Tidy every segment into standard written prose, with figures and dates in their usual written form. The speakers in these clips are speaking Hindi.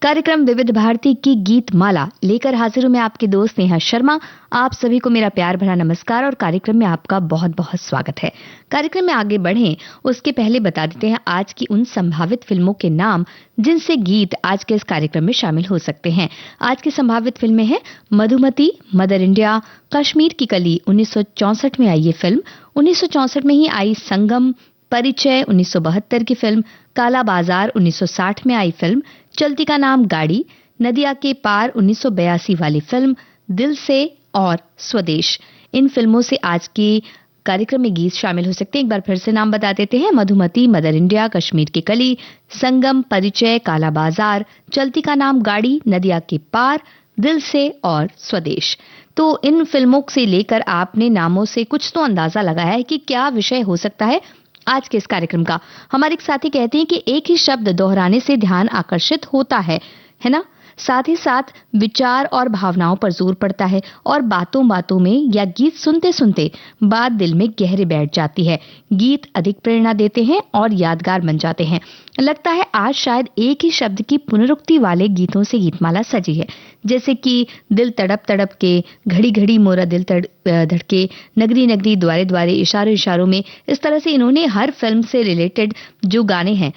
कार्यक्रम विविध भारती की गीत माला लेकर हाजिर हूं मैं आपके दोस्त नेहा शर्मा। आप सभी को मेरा प्यार भरा नमस्कार और कार्यक्रम में आपका बहुत बहुत स्वागत है। कार्यक्रम में आगे बढ़ें उसके पहले बता देते हैं आज की उन संभावित फिल्मों के नाम जिनसे गीत आज के इस कार्यक्रम में शामिल हो सकते हैं। आज की संभावित फिल्में हैं मधुमती, मदर इंडिया, कश्मीर की कली 1964 में आई ये फिल्म, 1964 में ही आई संगम, परिचय 1972 की फिल्म, काला बाजार 1960 में आई फिल्म, चलती का नाम गाड़ी, नदिया के पार 1982 वाली फिल्म, दिल से और स्वदेश। इन फिल्मों से आज की कार्यक्रम में गीत शामिल हो सकते हैं। एक बार फिर से नाम बता देते हैं, मधुमती, मदर इंडिया, कश्मीर की कली, संगम, परिचय, काला बाजार, चलती का नाम गाड़ी, नदिया के पार, दिल से और स्वदेश। तो इन फिल्मों से लेकर आपने नामों से कुछ तो अंदाजा लगाया है कि क्या विषय हो सकता है आज के इस कार्यक्रम का। हमारे एक साथी कहते हैं कि एक ही शब्द दोहराने से ध्यान आकर्षित होता है ना? साथ ही साथ विचार और भावनाओं पर जोर पड़ता है और बातों बातों में या गीत सुनते सुनते बात दिल में गहरे बैठ जाती है। गीत अधिक प्रेरणा देते हैं और यादगार बन जाते हैं। लगता है आज शायद एक ही शब्द की पुनरुक्ति वाले गीतों से गीतमाला सजी है, जैसे कि दिल तड़प तड़प के, घड़ी घड़ी मोरा दिल धड़के, नगरी नगरी, द्वारे द्वारे, इशारों इशारों में। इस तरह से इन्होंने हर फिल्म से रिलेटेड जो गाने हैं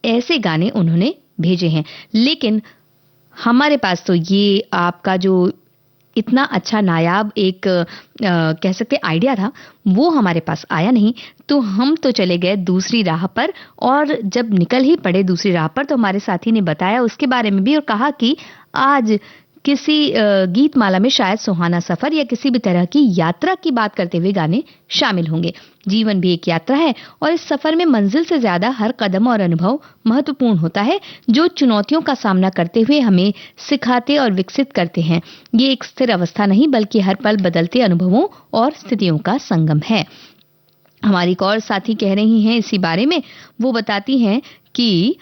ऐसे गाने उन्होंने भेजे हैं। लेकिन हमारे पास तो ये आपका जो इतना अच्छा नायाब एक कह सकते आइडिया था वो हमारे पास आया नहीं। तो हम तो चले गए दूसरी राह पर, और जब निकल ही पड़े दूसरी राह पर तो हमारे साथी ने बताया उसके बारे में भी और कहा कि आज किसी गीत माला में शायद सुहाना सफर या किसी भी तरह की यात्रा की बात करते हुए गाने शामिल होंगे। जीवन भी एक यात्रा है और इस सफर में मंजिल से ज्यादा हर कदम और अनुभव महत्वपूर्ण होता है, जो चुनौतियों का सामना करते हुए हमें सिखाते और विकसित करते हैं। ये एक स्थिर अवस्था नहीं बल्कि हर पल बदलते अनुभवों और स्थितियों का संगम है। हमारी एक और साथी कह रही हैं इसी बारे में। वो बताती हैं कि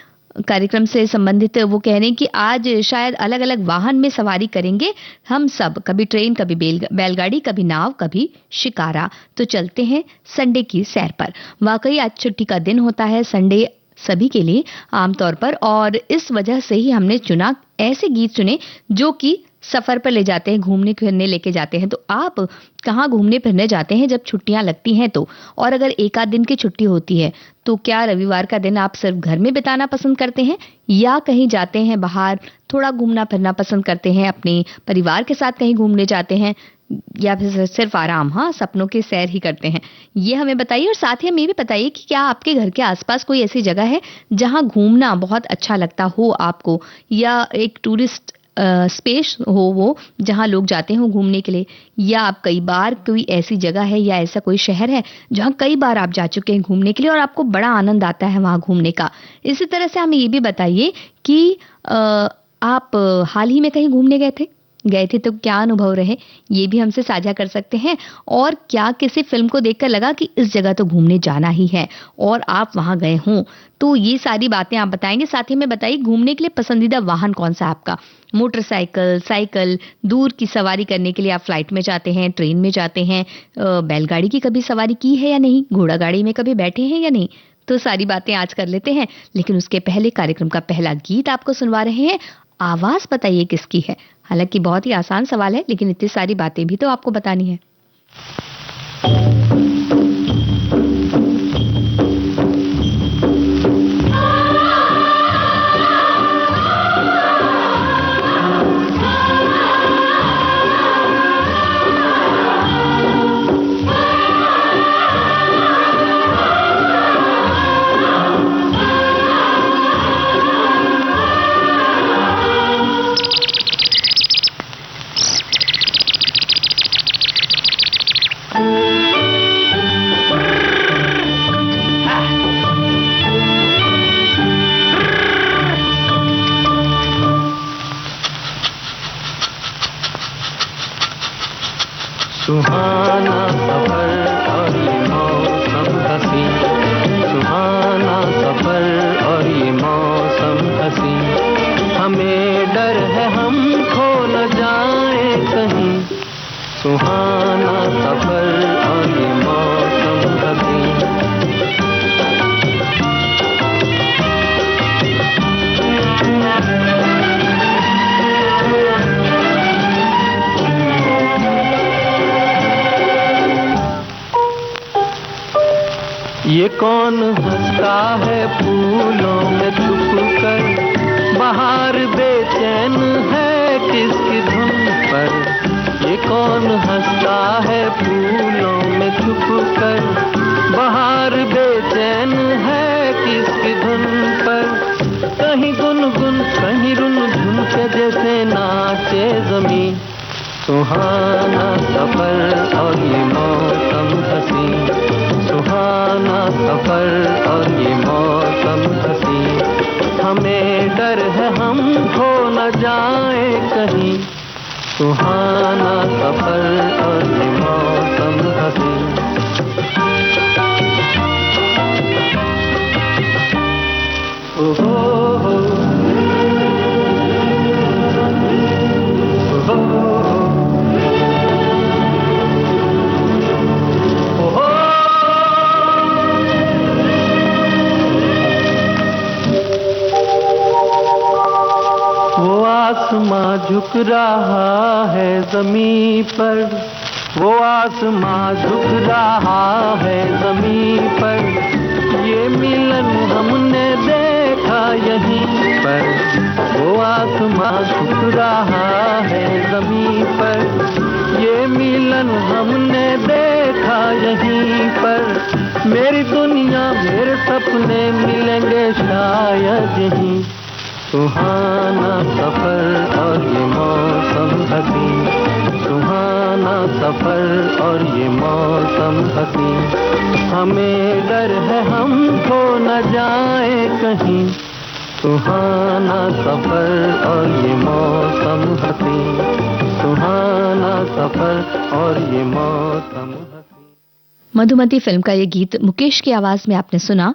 कार्यक्रम से संबंधित वो कह रहे हैं कि आज शायद अलग अलग वाहन में सवारी करेंगे हम सब, कभी ट्रेन, कभी बैलगाड़ी, कभी नाव, कभी शिकारा। तो चलते हैं संडे की सैर पर। वाकई आज छुट्टी का दिन होता है, संडे सभी के लिए आमतौर पर, और इस वजह से ही हमने चुना ऐसे गीत चुने जो कि सफर पर ले जाते हैं, घूमने फिरने लेके जाते हैं। तो आप कहाँ घूमने फिरने जाते हैं जब छुट्टियां लगती हैं तो? और अगर एक आध दिन की छुट्टी होती है तो क्या रविवार का दिन आप सिर्फ घर में बिताना पसंद करते हैं या कहीं जाते हैं बाहर, थोड़ा घूमना फिरना पसंद करते हैं, अपने परिवार के साथ कहीं घूमने जाते हैं, या फिर सिर्फ आराम, सपनों की सैर ही करते हैं? ये हमें बताइए। और साथ ही हमें भी बताइए कि क्या आपके घर के आसपास कोई ऐसी जगह है जहां घूमना बहुत अच्छा लगता हो आपको, या एक टूरिस्ट स्पेस हो वो जहां लोग जाते हो घूमने के लिए, या आप कई बार कोई ऐसी जगह है या ऐसा कोई शहर है जहां कई बार आप जा चुके हैं घूमने के लिए और आपको बड़ा आनंद आता है वहां घूमने का। इसी तरह से हमें ये भी बताइए कि आप हाल ही में कहीं घूमने गए थे तो क्या अनुभव रहे, ये भी हमसे साझा कर सकते हैं। और क्या किसी फिल्म को देखकर लगा कि इस जगह तो घूमने जाना ही है और आप वहां गए हों, तो ये सारी बातें आप बताएंगे। साथ ही में बताइए घूमने के लिए पसंदीदा वाहन कौन सा आपका, मोटरसाइकिल, साइकिल, दूर की सवारी करने के लिए आप फ्लाइट में जाते हैं, ट्रेन में जाते हैं, बैलगाड़ी की कभी सवारी की है या नहीं, घोड़ा गाड़ी में कभी बैठे हैं या नहीं? तो सारी बातें आज कर लेते हैं, लेकिन उसके पहले कार्यक्रम का पहला गीत आपको सुनवा रहे हैं। आवाज बताइए किसकी है। हालांकि बहुत ही आसान सवाल है, लेकिन इतनी सारी बातें भी तो आपको बतानी है। सुहाना सफर और ये मौसम हसी, सुहाना सफर और ये मौसम हसी, हमें डर है हम खो न जाए कहीं, सुहाना सफर और ये मौसम हसी। ये कौन हंसता है फूलों में छुपकर, बाहर बेचैन है किसकी धुन पर। ये कौन हंसता है फूलों में छुपकर, बाहर बेचैन है किसकी धुन पर। कहीं गुनगुन कहीं रुनझुन के जैसे नाचे ज़मीं, सुहाना सफर और ये मौसम हंसी, सुहाना सफर और ये मौसम हंसी। हमें डर है हम खो न जाए कहीं, सुहाना सफर और ये मौसम हंसी। ओहो हो, आसमां झुक रहा है ज़मीं पर, वो आसमां झुक रहा है ज़मीं पर। ये मिलन हमने देखा यहीं पर, वो आसमां झुक रहा है ज़मीं पर। ये मिलन हमने देखा यहीं पर। मेरी दुनिया मेरे सपने मिलेंगे शायद यहीं, सुहाना सफर और ये मौसम हंसी, सुहाना सफर और ये मौसम हंसी। हमें डर है हम खो न जाए कहीं, सुहाना सफर और ये मौसम हंसी, सुहाना सफर और ये मौसम हंसी। मधुमती फिल्म का ये गीत मुकेश की आवाज में आपने सुना।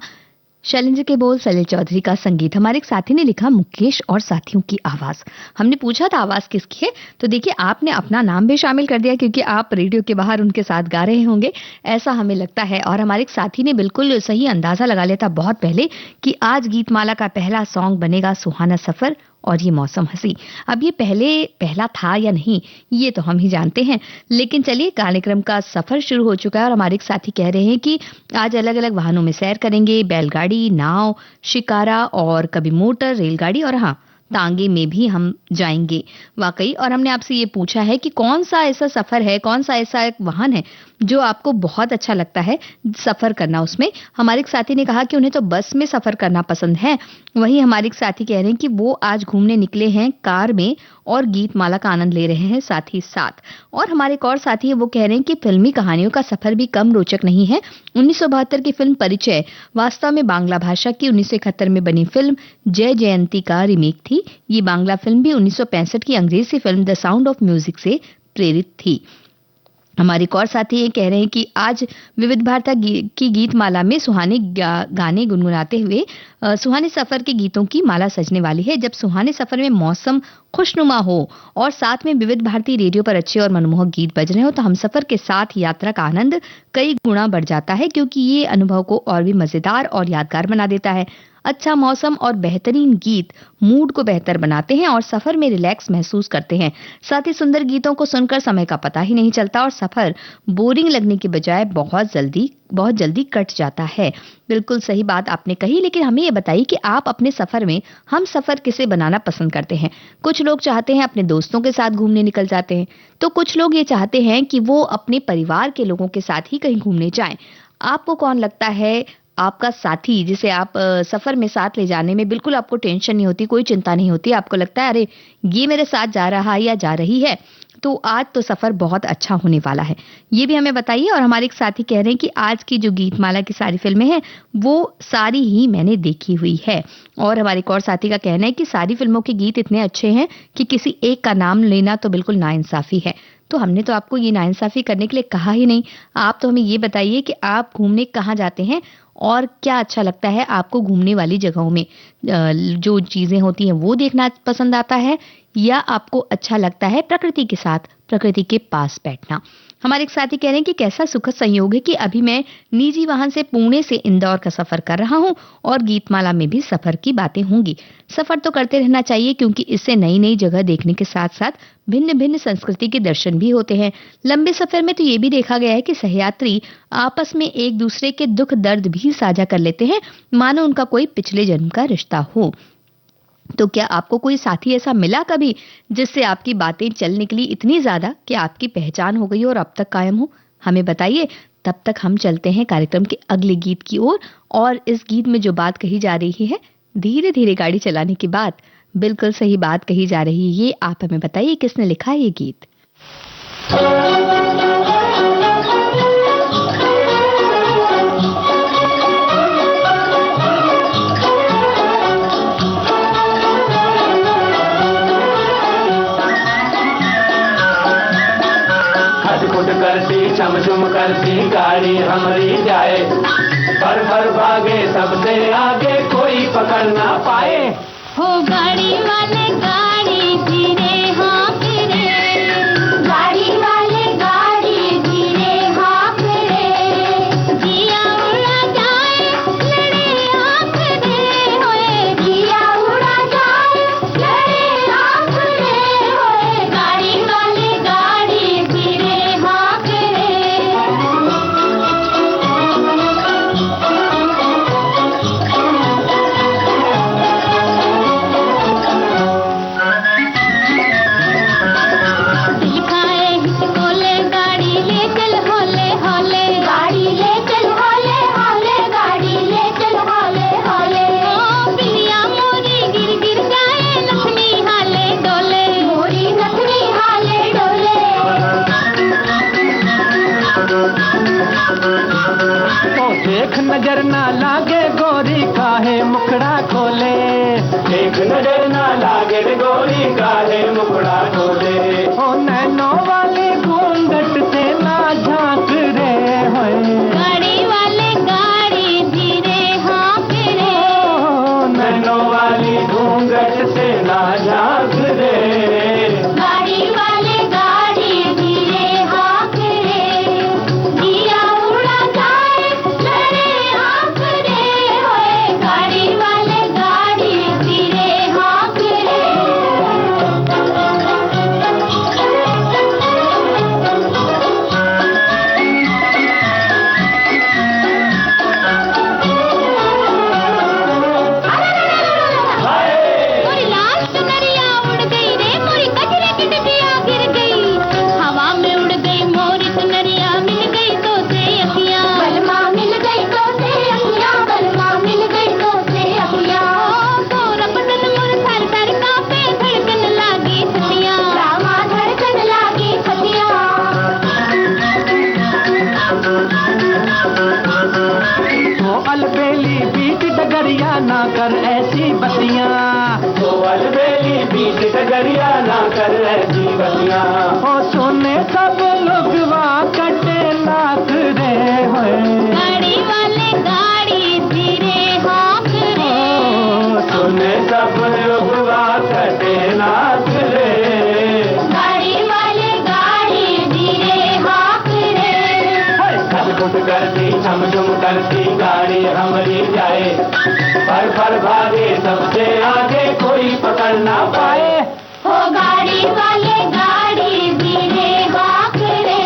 शैलेंद्र के बोल, सलील चौधरी का संगीत। हमारे एक साथी ने लिखा मुकेश और साथियों की आवाज। हमने पूछा था आवाज किसकी है, तो देखिए आपने अपना नाम भी शामिल कर दिया क्योंकि आप रेडियो के बाहर उनके साथ गा रहे होंगे, ऐसा हमें लगता है। और हमारे एक साथी ने बिल्कुल सही अंदाजा लगा लिया था बहुत पहले कि आज गीतमाला का पहला सॉन्ग बनेगा सुहाना सफर और ये मौसम हंसी। अब ये पहला था या नहीं ये तो हम ही जानते हैं, लेकिन चलिए कार्यक्रम का सफर शुरू हो चुका है और हमारे एक साथी कह रहे हैं कि आज अलग अलग वाहनों में सैर करेंगे, बैलगाड़ी, नाव, शिकारा और कभी मोटर, रेलगाड़ी और हाँ तांगे में भी हम जाएंगे वाकई। और हमने आपसे ये पूछा है कि कौन सा ऐसा सफर है, कौन सा ऐसा एक वाहन है जो आपको बहुत अच्छा लगता है सफर करना उसमें। हमारे एक साथी ने कहा कि उन्हें तो बस में सफर करना पसंद है। वहीं हमारे एक साथी कह रहे हैं कि वो आज घूमने निकले हैं कार में और गीतमाला का आनंद ले रहे हैं साथ ही साथ। और हमारे एक और साथी है वो कह रहे हैं कि फिल्मी कहानियों का सफर भी कम रोचक नहीं है। 1972 की फिल्म परिचय वास्तव में बांग्ला भाषा की 1971 में बनी फिल्म जय जयंती का रीमेक थी। ये बांग्ला फिल्म भी 1965 की अंग्रेजी film the sound of music से प्रेरित थी। हमारे एक और साथी ये कह रहे हैं कि आज विविध भारती की गीतमाला में सुहाने गाने गुनगुनाते हुए सुहाने सफर के गीतों की माला सजने वाली है। जब सुहाने सफर में मौसम खुशनुमा हो और साथ में विविध भारती रेडियो पर अच्छे और मनमोहक गीत बज रहे हो तो हम सफर के साथ यात्रा का आनंद कई गुना बढ़ जाता है, क्योंकि ये अनुभव को और भी मजेदार और यादगार बना देता है। अच्छा मौसम और बेहतरीन गीत मूड को बेहतर बनाते हैं और सफर में रिलैक्स महसूस करते हैं। साथ ही सुंदर गीतों को सुनकर समय का पता ही नहीं चलता और सफर बोरिंग लगने के बजाय बहुत जल्दी कट जाता है। बिल्कुल सही बात आपने कही, लेकिन हमें ये बताइए कि आप अपने सफर में हम सफर किसे बनाना पसंद करते हैं। कुछ लोग चाहते हैं अपने दोस्तों के साथ घूमने निकल जाते हैं, तो कुछ लोग ये चाहते हैं कि वो अपने परिवार के लोगों के साथ ही कहीं घूमने जाएं। आपको कौन लगता है आपका साथी जिसे आप सफर में साथ ले जाने में बिल्कुल आपको टेंशन नहीं होती, कोई चिंता नहीं होती, आपको लगता है अरे ये मेरे साथ जा रहा है या जा रही है तो आज तो सफर बहुत अच्छा होने वाला है, ये भी हमें बताइए। और हमारे एक साथी कह रहे हैं कि आज की जो गीतमाला की सारी फिल्में हैं वो सारी ही मैंने देखी हुई है। और हमारे एक और साथी का कहना है कि सारी फिल्मों के गीत इतने अच्छे हैं कि किसी एक का नाम लेना तो बिल्कुल नाइंसाफी है। तो हमने तो आपको ये नाइंसाफी करने के लिए कहा ही नहीं। आप तो हमें ये बताइए कि आप घूमने कहाँ जाते हैं और क्या अच्छा लगता है आपको घूमने वाली जगहों में, जो चीजें होती हैं वो देखना पसंद आता है या आपको अच्छा लगता है प्रकृति के साथ, प्रकृति के पास बैठना। हमारे एक साथी कह रहे हैं कि कैसा सुखद संयोग है कि अभी मैं निजी वाहन से पुणे से इंदौर का सफर कर रहा हूं और गीतमाला में भी सफर की बातें होंगी। सफर तो करते रहना चाहिए क्योंकि इससे नई नई जगह देखने के साथ साथ भिन्न भिन्न संस्कृति के दर्शन भी होते हैं। लंबे सफर में तो ये भी देखा गया है कि सहयात्री आपस में एक दूसरे के दुख दर्द भी ही साझा कर लेते हैं, मानो उनका कोई पिछले जन्म का रिश्ता हो। तो क्या आपको कोई साथी ऐसा मिला कभी जिससे आपकी बातें चल निकली इतनी ज्यादा कि आपकी पहचान हो गई और अब तक कायम हो? हमें बताइए। तब तक हम चलते हैं कार्यक्रम के अगले गीत की ओर। और इस गीत में जो बात कही जा रही है, धीरे धीरे गाड़ी चलाने की बात, बिल्कुल सही बात कही जा रही है। ये आप हमें बताइए किसने लिखा है ये गीत। करती झमझुम करती गाड़ी हमारी जाए, फर फर भागे सबसे आगे, कोई पकड़ ना पाए। हो गाड़ी वाले गाड़ी धीरे हाँक रे, गाड़ी वाले गाड़ी धीरे हाँक रे, जिया उड़ा जाए लड़े आँख रे, होए जिया उड़ा जाए लड़े आँख रे, होए गाड़ी वाले गाड़ी धीरे हाँक रे। नजर ना लागे गोरी काहे मुखड़ा खोले, एक नजर ना लागे गोरी काहे मुखड़ा खोले। ओ नैनो वाली घूंघट से ना झांक रे, होए गाड़ी वाले गाड़ी धीरे हाँक रे, नैनो वाली घूंघट से ना झांक रे, गाड़ी वाले गाड़ी धीरे हाँक रे, जिया उड़ा जाए लड़े आँख रे, होए गाड़ी वाले गाड़ी धीरे हाँक रे। मोरी लाल चुनरिया उड़ गई रे, मोरी कजरे की डिबिया गिर गई, हवा में उड़ गई मोरी चुनरिया, मिल गई तो से अखियाँ, बलमा मिल गई तो से अखियाँ, बलमा मिल गई तो से अखियाँ। गोरा बदन मोर थर थर कांपे, धड़कन लागी छतियाँ, रामा धड़कन लागी छतियाँ। ओ अलबेली बीच डगरिया ना कर ऐसी बतियां, ओ अलबेली बीच डगरिया ना कर ऐसी बतियां। ओ सोने सब लोगवा कटे नाक रे, होए गाड़ी वाले गाड़ी धीरे हाँक रे, ओ सोने सब लोगवा कटे नाक रे, गाड़ी वाले गाड़ी धीरे हाँक रे। खटखट करती झमझुम करती गाड़ी हमारी जाए, फर फर भागे सबसे आगे, कोई पकड़ ना पाए। हो गाड़ी वाले गाड़ी धीरे हाँक रे।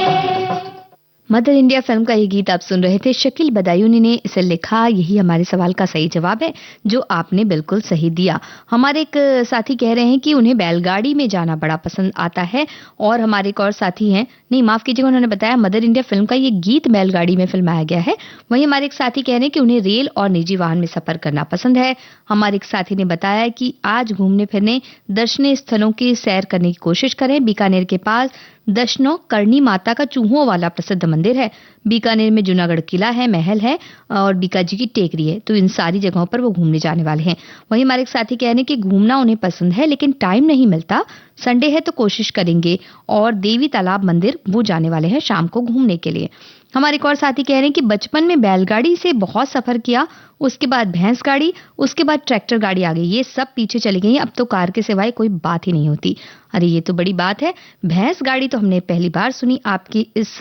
मदर इंडिया फिल्म का ये गीत आप सुन रहे थे। शकील बदायूनी ने इसे लिखा। यही हमारे सवाल का सही जवाब है, जो आपने बिल्कुल सही दिया। हमारे एक साथी कह रहे हैं कि उन्हें बैलगाड़ी में जाना बड़ा पसंद आता है। और हमारे एक और साथी हैं, नहीं माफ कीजिएगा, उन्होंने बताया मदर इंडिया फिल्म का ये गीत बैलगाड़ी में फिल्माया गया है। वहीं हमारे एक साथी कह रहे हैं कि उन्हें रेल और निजी वाहन में सफर करना पसंद है। हमारे एक साथी ने बताया कि आज घूमने फिरने दर्शनीय स्थलों की सैर करने की कोशिश करें। बीकानेर के पास दशनो करणी माता का चूहों वाला प्रसिद्ध मंदिर है। बीकानेर में जूनागढ़ किला है, महल है और बीका जी की टेकरी है। तो इन सारी जगहों पर वो घूमने जाने वाले हैं। वहीं हमारे एक साथी कह रहे हैं कि घूमना उन्हें पसंद है, लेकिन टाइम नहीं मिलता। संडे है तो कोशिश करेंगे। और देवी तालाब मंदिर वो जाने वाले हैं शाम को घूमने के लिए। हमारे एक और साथी कह रहे हैं कि बचपन में बैलगाड़ी से बहुत सफर किया, उसके बाद भैंस गाड़ी, उसके बाद ट्रैक्टर गाड़ी आ गई, ये सब पीछे चली गई। अब तो कार के सिवाय कोई बात ही नहीं होती। अरे ये तो बड़ी बात है, भैंस गाड़ी तो हमने पहली बार सुनी आपकी इस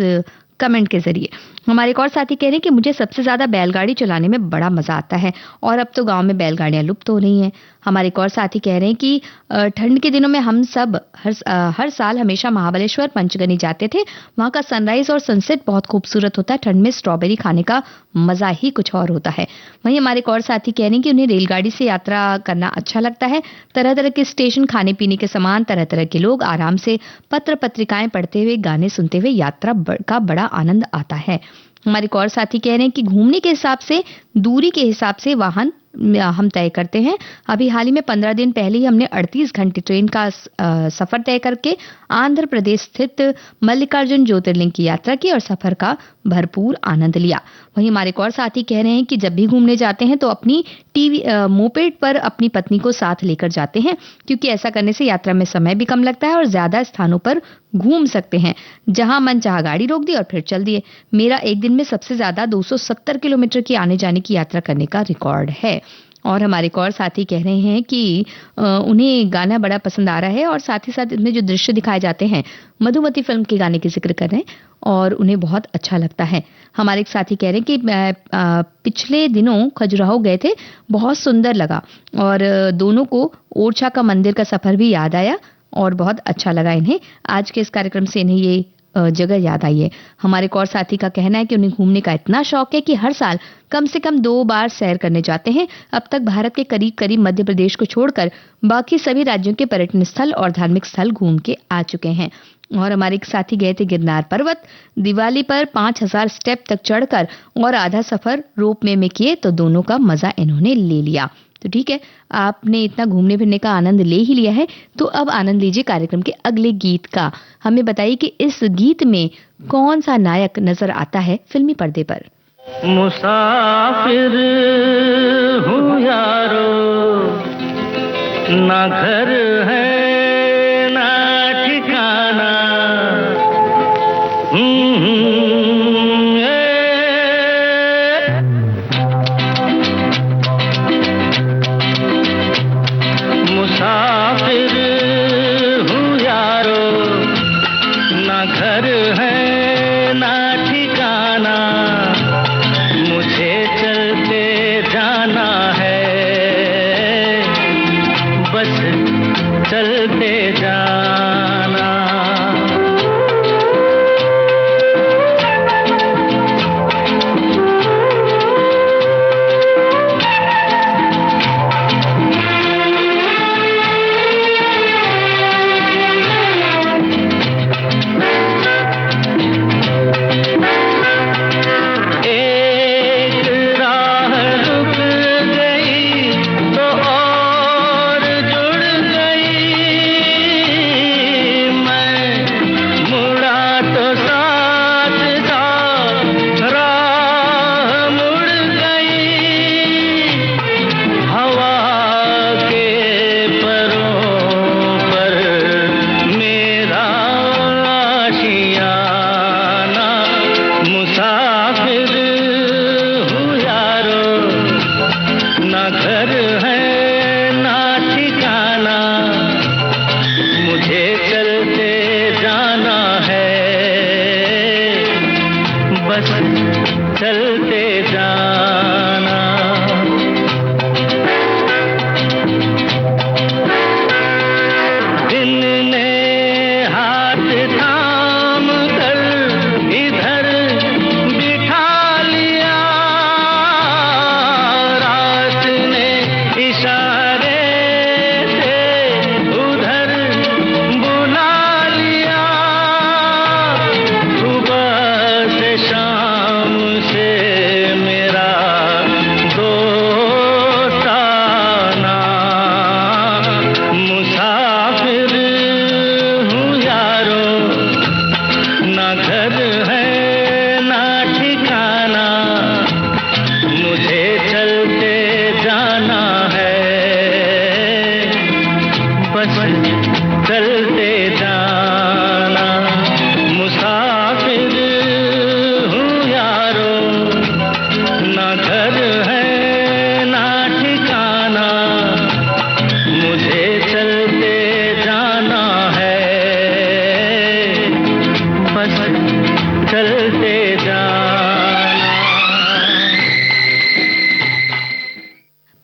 कमेंट के जरिए। हमारे एक और साथी कह रहे हैं कि मुझे सबसे ज्यादा बैलगाड़ी चलाने में बड़ा मजा आता है और अब तो गांव में बैलगाड़ियां लुप्त हो रही हैं। हमारे एक और साथी कह रहे हैं कि ठंड के दिनों में हम सब हर साल हमेशा महाबलेश्वर पंचगनी जाते थे। वहाँ का सनराइज और सनसेट बहुत खूबसूरत होता है। ठंड में स्ट्रॉबेरी खाने का मजा ही कुछ और होता है। वहीं हमारे एक और साथी कह रहे हैं कि उन्हें रेलगाड़ी से यात्रा करना अच्छा लगता है। तरह तरह के स्टेशन, खाने पीने के सामान, तरह तरह के लोग, आराम से पत्र पत्रिकाएं पढ़ते हुए, गाने सुनते हुए यात्रा का बड़ा आनंद आता है। हमारे एक और साथी कह रहे हैं कि घूमने के हिसाब से, दूरी के हिसाब से वाहन हम तय करते हैं। अभी हाल ही में 15 दिन पहले ही हमने 38 घंटे ट्रेन का सफर तय करके आंध्र प्रदेश स्थित मल्लिकार्जुन ज्योतिर्लिंग की यात्रा की और सफर का भरपूर आनंद लिया। वहीं हमारे एक और साथी कह रहे हैं कि जब भी घूमने जाते हैं तो अपनी मोपेड पर अपनी पत्नी को साथ लेकर जाते हैं, क्योंकि ऐसा करने से यात्रा में समय भी कम लगता है और ज्यादा स्थानों पर घूम सकते हैं। जहां मन चाहा गाड़ी रोक दी और फिर चल दिए। मेरा एक दिन में सबसे ज्यादा 270 किलोमीटर की आने जाने की यात्रा करने का रिकॉर्ड है। और हमारे एक और साथी कह रहे हैं कि उन्हें गाना बड़ा पसंद आ रहा है और साथ ही साथ इनमें जो दृश्य दिखाए जाते हैं, मधुमती फिल्म के गाने की जिक्र कर रहे हैं और उन्हें बहुत अच्छा लगता है। हमारे एक साथी कह रहे हैं कि पिछले दिनों खजुराहो गए थे, बहुत सुंदर लगा और दोनों को ओरछा का मंदिर का सफर भी याद आया और बहुत अच्छा लगा इन्हें। आज के इस कार्यक्रम से इन्हें ये जगह याद आई है। हमारे एक और साथी का कहना है कि उन्हें घूमने का इतना शौक है कि हर साल कम से कम 2 बार सैर करने जाते हैं। अब तक भारत के करीब करीब मध्य प्रदेश को छोड़कर बाकी सभी राज्यों के पर्यटन स्थल और धार्मिक स्थल घूम के आ चुके हैं। और हमारे एक साथी गए थे गिरनार पर्वत। दिवाली पर 5000 स्टेप तक चढ़कर और आधा सफर रोप में किए, तो दोनों का मजा इन्होंने ले लिया। तो ठीक है, आपने इतना घूमने फिरने का आनंद ले ही लिया है, तो अब आनंद लीजिए कार्यक्रम के अगले गीत का। हमें बताइए कि इस गीत में कौन सा नायक नजर आता है फिल्मी पर्दे पर। मुसाफिर हूँ यारो, ना घर है ना ठिकाना, मुसाफिर हूँ यारो, ना घर है ना ठिकाना, मुझे चलते जाना है, बस चलते जाना।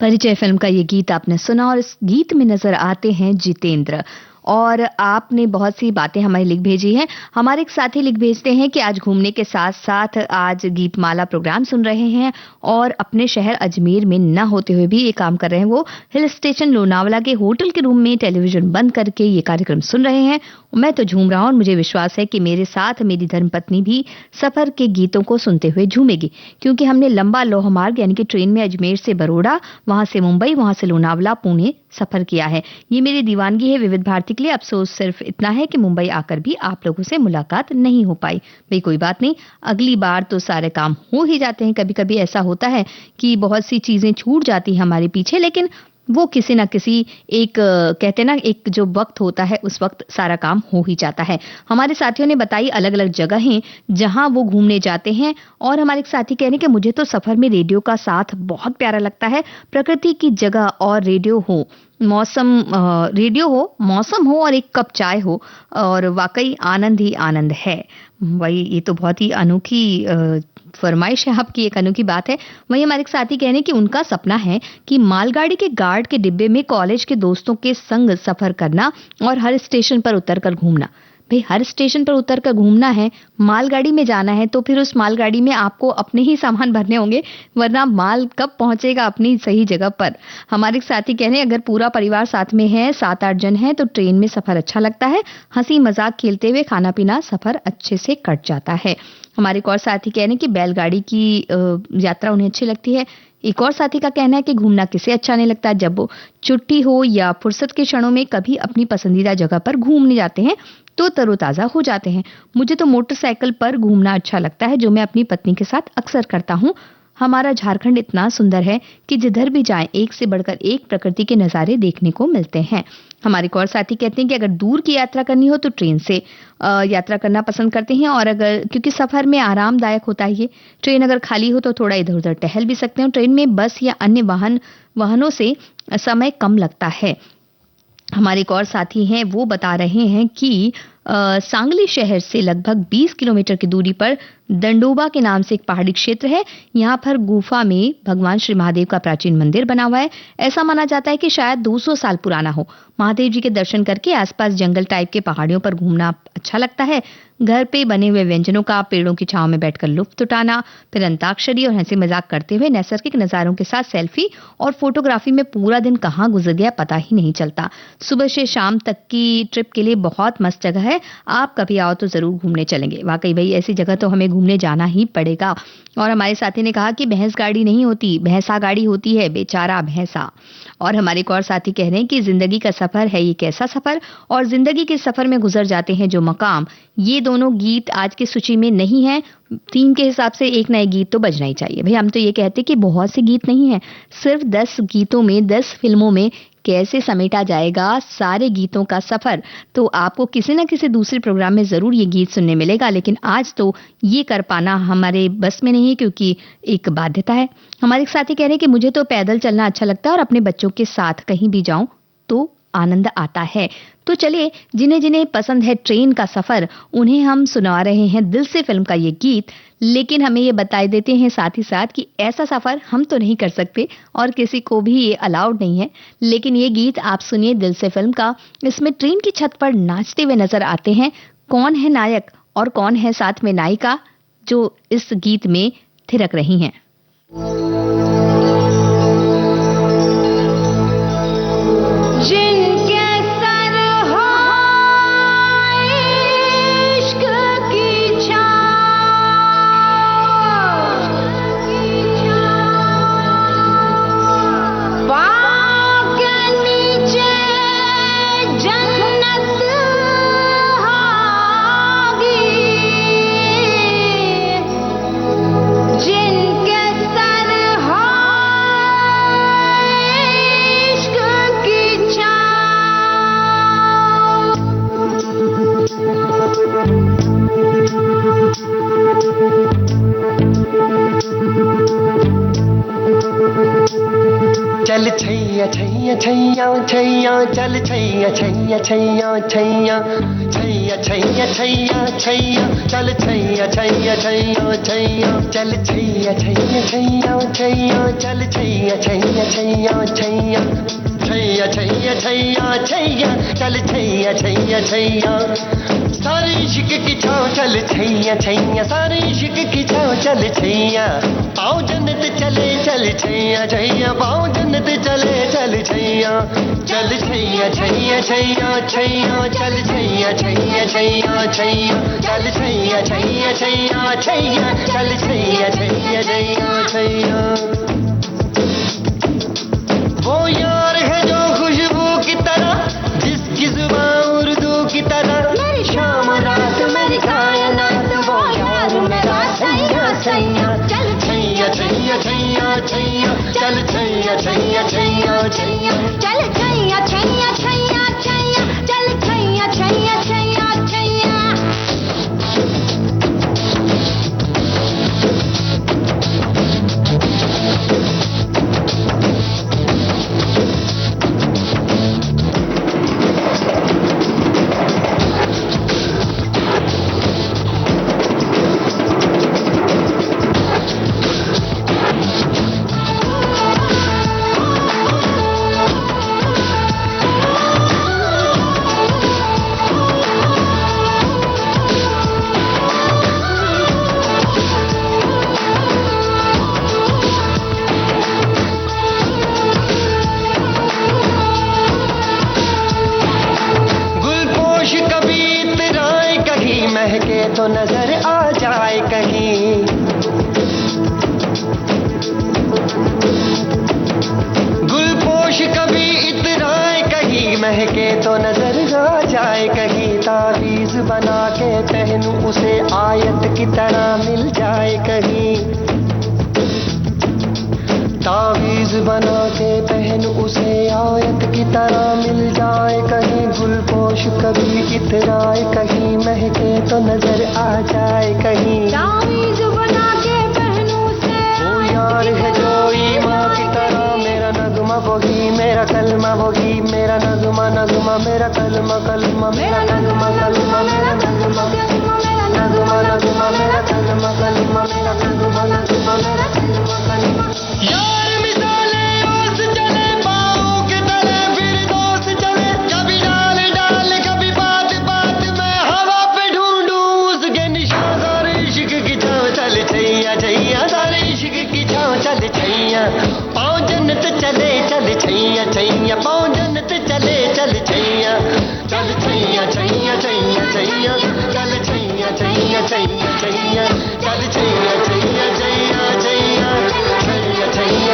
परिचय फिल्म का ये गीत आपने सुना और इस गीत में नजर आते हैं जितेंद्र। और आपने बहुत सी बातें हमें लिख भेजी हैं। हमारे एक साथी लिख भेजते हैं कि आज घूमने के साथ साथ आज गीतमाला प्रोग्राम सुन रहे हैं और अपने शहर अजमेर में न होते हुए भी ये काम कर रहे हैं। वो हिल स्टेशन लोनावला के होटल के रूम में टेलीविजन बंद करके ये कार्यक्रम सुन रहे हैं। मैं तो झूम रहा हूं और मुझे विश्वास है कि मेरे साथ मेरी धर्मपत्नी भी सफर के गीतों को सुनते हुए झूमेगी, क्योंकि हमने लंबा लौह मार्ग यानी कि ट्रेन में अजमेर से बरोड़ा, वहां से मुंबई, वहां से लोनावला, पुणे सफर किया है। ये मेरी दीवानगी है विविध भारती के लिए। अफसोस सिर्फ इतना है कि मुंबई आकर भी आप लोगों से मुलाकात नहीं हो पाई। भाई कोई बात नहीं, अगली बार तो सारे काम हो ही जाते हैं। कभी कभी ऐसा होता है कि बहुत सी चीजें छूट जाती हैं हमारे पीछे, लेकिन वो किसी ना किसी एक कहते ना एक जो वक्त होता है उस वक्त सारा काम हो ही जाता है। हमारे साथियों ने बताई अलग अलग जगहें जहां वो घूमने जाते हैं। और हमारे एक साथी कह रहे हैं कि मुझे तो सफर में रेडियो का साथ बहुत प्यारा लगता है। प्रकृति की जगह और रेडियो हो, रेडियो हो, मौसम हो और एक कप चाय हो, और वाकई आनंद ही आनंद है। वही ये तो बहुत ही अनोखी फरमाइश है आपकी, एक अनोखी बात है। वही हमारे एक साथी कह रहे हैं कि उनका सपना है कि मालगाड़ी के गार्ड के डिब्बे में कॉलेज के दोस्तों के संग सफर करना और हर स्टेशन पर उतरकर घूमना। भाई हर स्टेशन पर उतरकर घूमना है, मालगाड़ी में जाना है तो फिर उस मालगाड़ी में आपको अपने ही सामान भरने होंगे, वरना माल कब पहुंचेगा अपनी सही जगह पर। हमारे साथी कह रहे हैं अगर पूरा परिवार साथ में है, 7-8 जन हैं, तो ट्रेन में सफर अच्छा लगता है। हंसी मजाक खेलते हुए खाना पीना सफर अच्छे से कट जाता है। हमारे एक और साथी कह रहे हैं कि बैलगाड़ी की यात्रा उन्हें अच्छी लगती है। एक और साथी का कहना है कि घूमना किसे अच्छा नहीं लगता, जब वो छुट्टी हो या फुर्सत के क्षणों में कभी अपनी पसंदीदा जगह पर घूमने जाते हैं तो तरोताजा हो जाते हैं। मुझे तो मोटरसाइकिल पर घूमना अच्छा लगता है, जो मैं अपनी पत्नी के साथ अक्सर करता हूँ। हमारा झारखंड इतना सुंदर है कि जिधर भी जाएं एक से बढ़कर एक प्रकृति के नज़ारे देखने को मिलते हैं। हमारे एक और साथी कहते हैं कि अगर दूर की यात्रा करनी हो तो ट्रेन से यात्रा करना पसंद करते हैं, और अगर क्योंकि सफर में आरामदायक होता है ये। ट्रेन अगर खाली हो तो थोड़ा इधर उधर टहल भी सकते हैं। ट्रेन में बस या अन्य वाहनों से समय कम लगता है। हमारे एक और साथी हैं, वो बता रहे हैं कि सांगली शहर से लगभग 20 किलोमीटर की दूरी पर दंडोबा के नाम से एक पहाड़ी क्षेत्र है। यहाँ पर गुफा में भगवान श्री महादेव का प्राचीन मंदिर बना हुआ है। ऐसा माना जाता है कि शायद 200 साल पुराना हो। महादेव जी के दर्शन करके आसपास जंगल टाइप के पहाड़ियों पर घूमना अच्छा लगता है। घर पे बने हुए व्यंजनों का पेड़ों की छांव में बैठकर लुत्फ उठाना, फिर अंताक्षरी और हंसी मजाक करते हुए नैसर्गिक नजारों के साथ सेल्फी और फोटोग्राफी में पूरा दिन कहाँ गुजर गया पता ही नहीं चलता। सुबह से शाम तक की ट्रिप के लिए बहुत मस्त जगह है। आप कभी आओ तो जरूर घूमने चलेंगे। वाकई भाई ऐसी जगह तो हमें घूमने जाना ही पड़ेगा। और हमारे साथी ने कहा कि भैंस गाड़ी नहीं होती, भैंसा गाड़ी होती है, बेचारा भैंसा। और हमारे एक और साथी कह रहे हैं कि जिंदगी का सफर है ये कैसा सफर, और जिंदगी के सफर में गुजर जाते हैं जो मकाम। ये दोनों गीत आज की सूची में नहीं है। थीम के हिसाब से एक नए गीत तो बजना ही चाहिए। भाई हम तो ये कहते कि बहुत से गीत नहीं है, सिर्फ 10 गीतों में 10 फिल्मों में कैसे समेटा जाएगा सारे गीतों का सफर। तो आपको किसी न किसी दूसरे प्रोग्राम में जरूर ये गीत सुनने मिलेगा, लेकिन आज तो ये कर पाना हमारे बस में नहीं है, क्योंकि एक बाध्यता है। हमारे एक साथी कह रहे हैं कि मुझे तो पैदल चलना अच्छा लगता है और अपने बच्चों के साथ कहीं भी जाऊं तो आनंद आता है। तो चलिए, जिन्हें जिन्हें पसंद है ट्रेन का सफर, उन्हें हम सुना रहे हैं दिल से फिल्म का ये गीत। लेकिन हमें ये बताए देते हैं साथ ही साथ कि ऐसा सफर हम तो नहीं कर सकते और किसी को भी ये अलाउड नहीं है। लेकिन ये गीत आप सुनिए दिल से फिल्म का। इसमें ट्रेन की छत पर नाचते हुए नजर आते हैं। कौन है नायक और कौन है साथ में नायिका जो इस गीत में थिरक रही हैं। जिनके सर छैया छैया छैया चल छैया छैया छैया छैया छैया छैया छैया छैया चल छैया छैया छैया छैया चल छैया छैया छैया छैया चल छैया छैया छैया छैया छैया छैया छैया छैया चल छैया छैया छैया सारे इश्क की छाँव चल छैया छैया सारे इश्क की छाँव चल छैया पाँव जन्नत चले चल छैया छैया पाँव जन्नत चले चल छैया चल छैया छैया छैया छैया चल छैया छैया छैया छैया चल छैया छैया छैया छैया चल छैया छैया छैया छैया वो यार है जो खुशबू की तरह जिसकी जुबान उर्दू की तरह मेरी शाम रात मेरी कायनात वो यार मेरा सैया सैया चल छैया छैया छैया छैया चल छैया छैया छैया छैया चल छैया छैया छैया छैया चल छैया छैया छैया छैया महके तो नजर आ जाए कहीं गुलपोश कभी इतराए कहीं महके तो नजर आ जाए कहीं तावीज बना के पहनूं उसे आयत की तरह मिल जाए कहीं तावीज बना के पहन उसे आयत की तरह मिल जाए कहीं गुलपोश कभी इतराए कहीं महके तो नजर आ जाए कहीं तावीज बना के पहन उसे वो यार है जो ईमान की तरह मेरा नगमा वही मेरा कलमा वही मेरा नगमा नगमा मेरा कलमा कलमा मेरा नगमा कलमा मेरा नगमा मेरा नगमा नगमा मेरा कलमा कलमा मेरा नगमा नगमा मेरा कलमा कलमा यार मिसाले ओस चले पाँव के तले फिर दोस्त चले कभी डाल डाल कभी बात बात में हवा पे ढूंढूं उसके निशान सारे इश्क की छाँव चल छैया छैया सारे इश्क की छाँव चल छैया पाँव जन्नत चले चल छैया छैया पाँव जन्नत चले चल छैया चल छैया छैया छैया छैया चल छैया छैया छैया छैया चल छैया छैया छैया छैया छैया छैया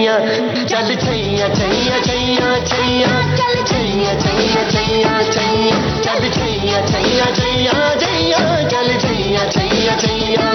छैया चल छैया छैया छैया छैया चल छैया छैया छैया छैया चल छैया छैया छैया छैया चल छैया छैया छैया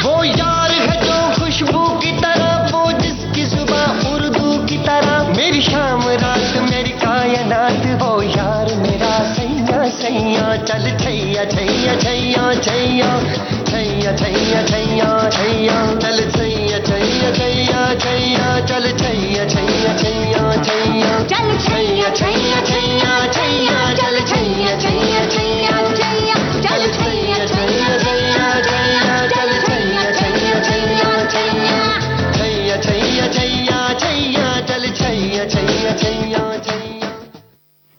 वो यार है जो खुशबू की तरह वो जिसकी सुबह उर्दू की तरह मेरी शाम रात मेरी कायनात वो यार मेरा सैया सैया चल छैया छैया छैया छैया छैया छैया छैया छैया चल छैया छैया छैया छैया चल छैया छैया छैया छैया चल छैया छैया छैया छैया चल छैया छैया छैया छैया चल छैया छैया छैया छैया चल छैया छैया छैया छैया छैया छैया छैया चल छैया छैया छैया छैया।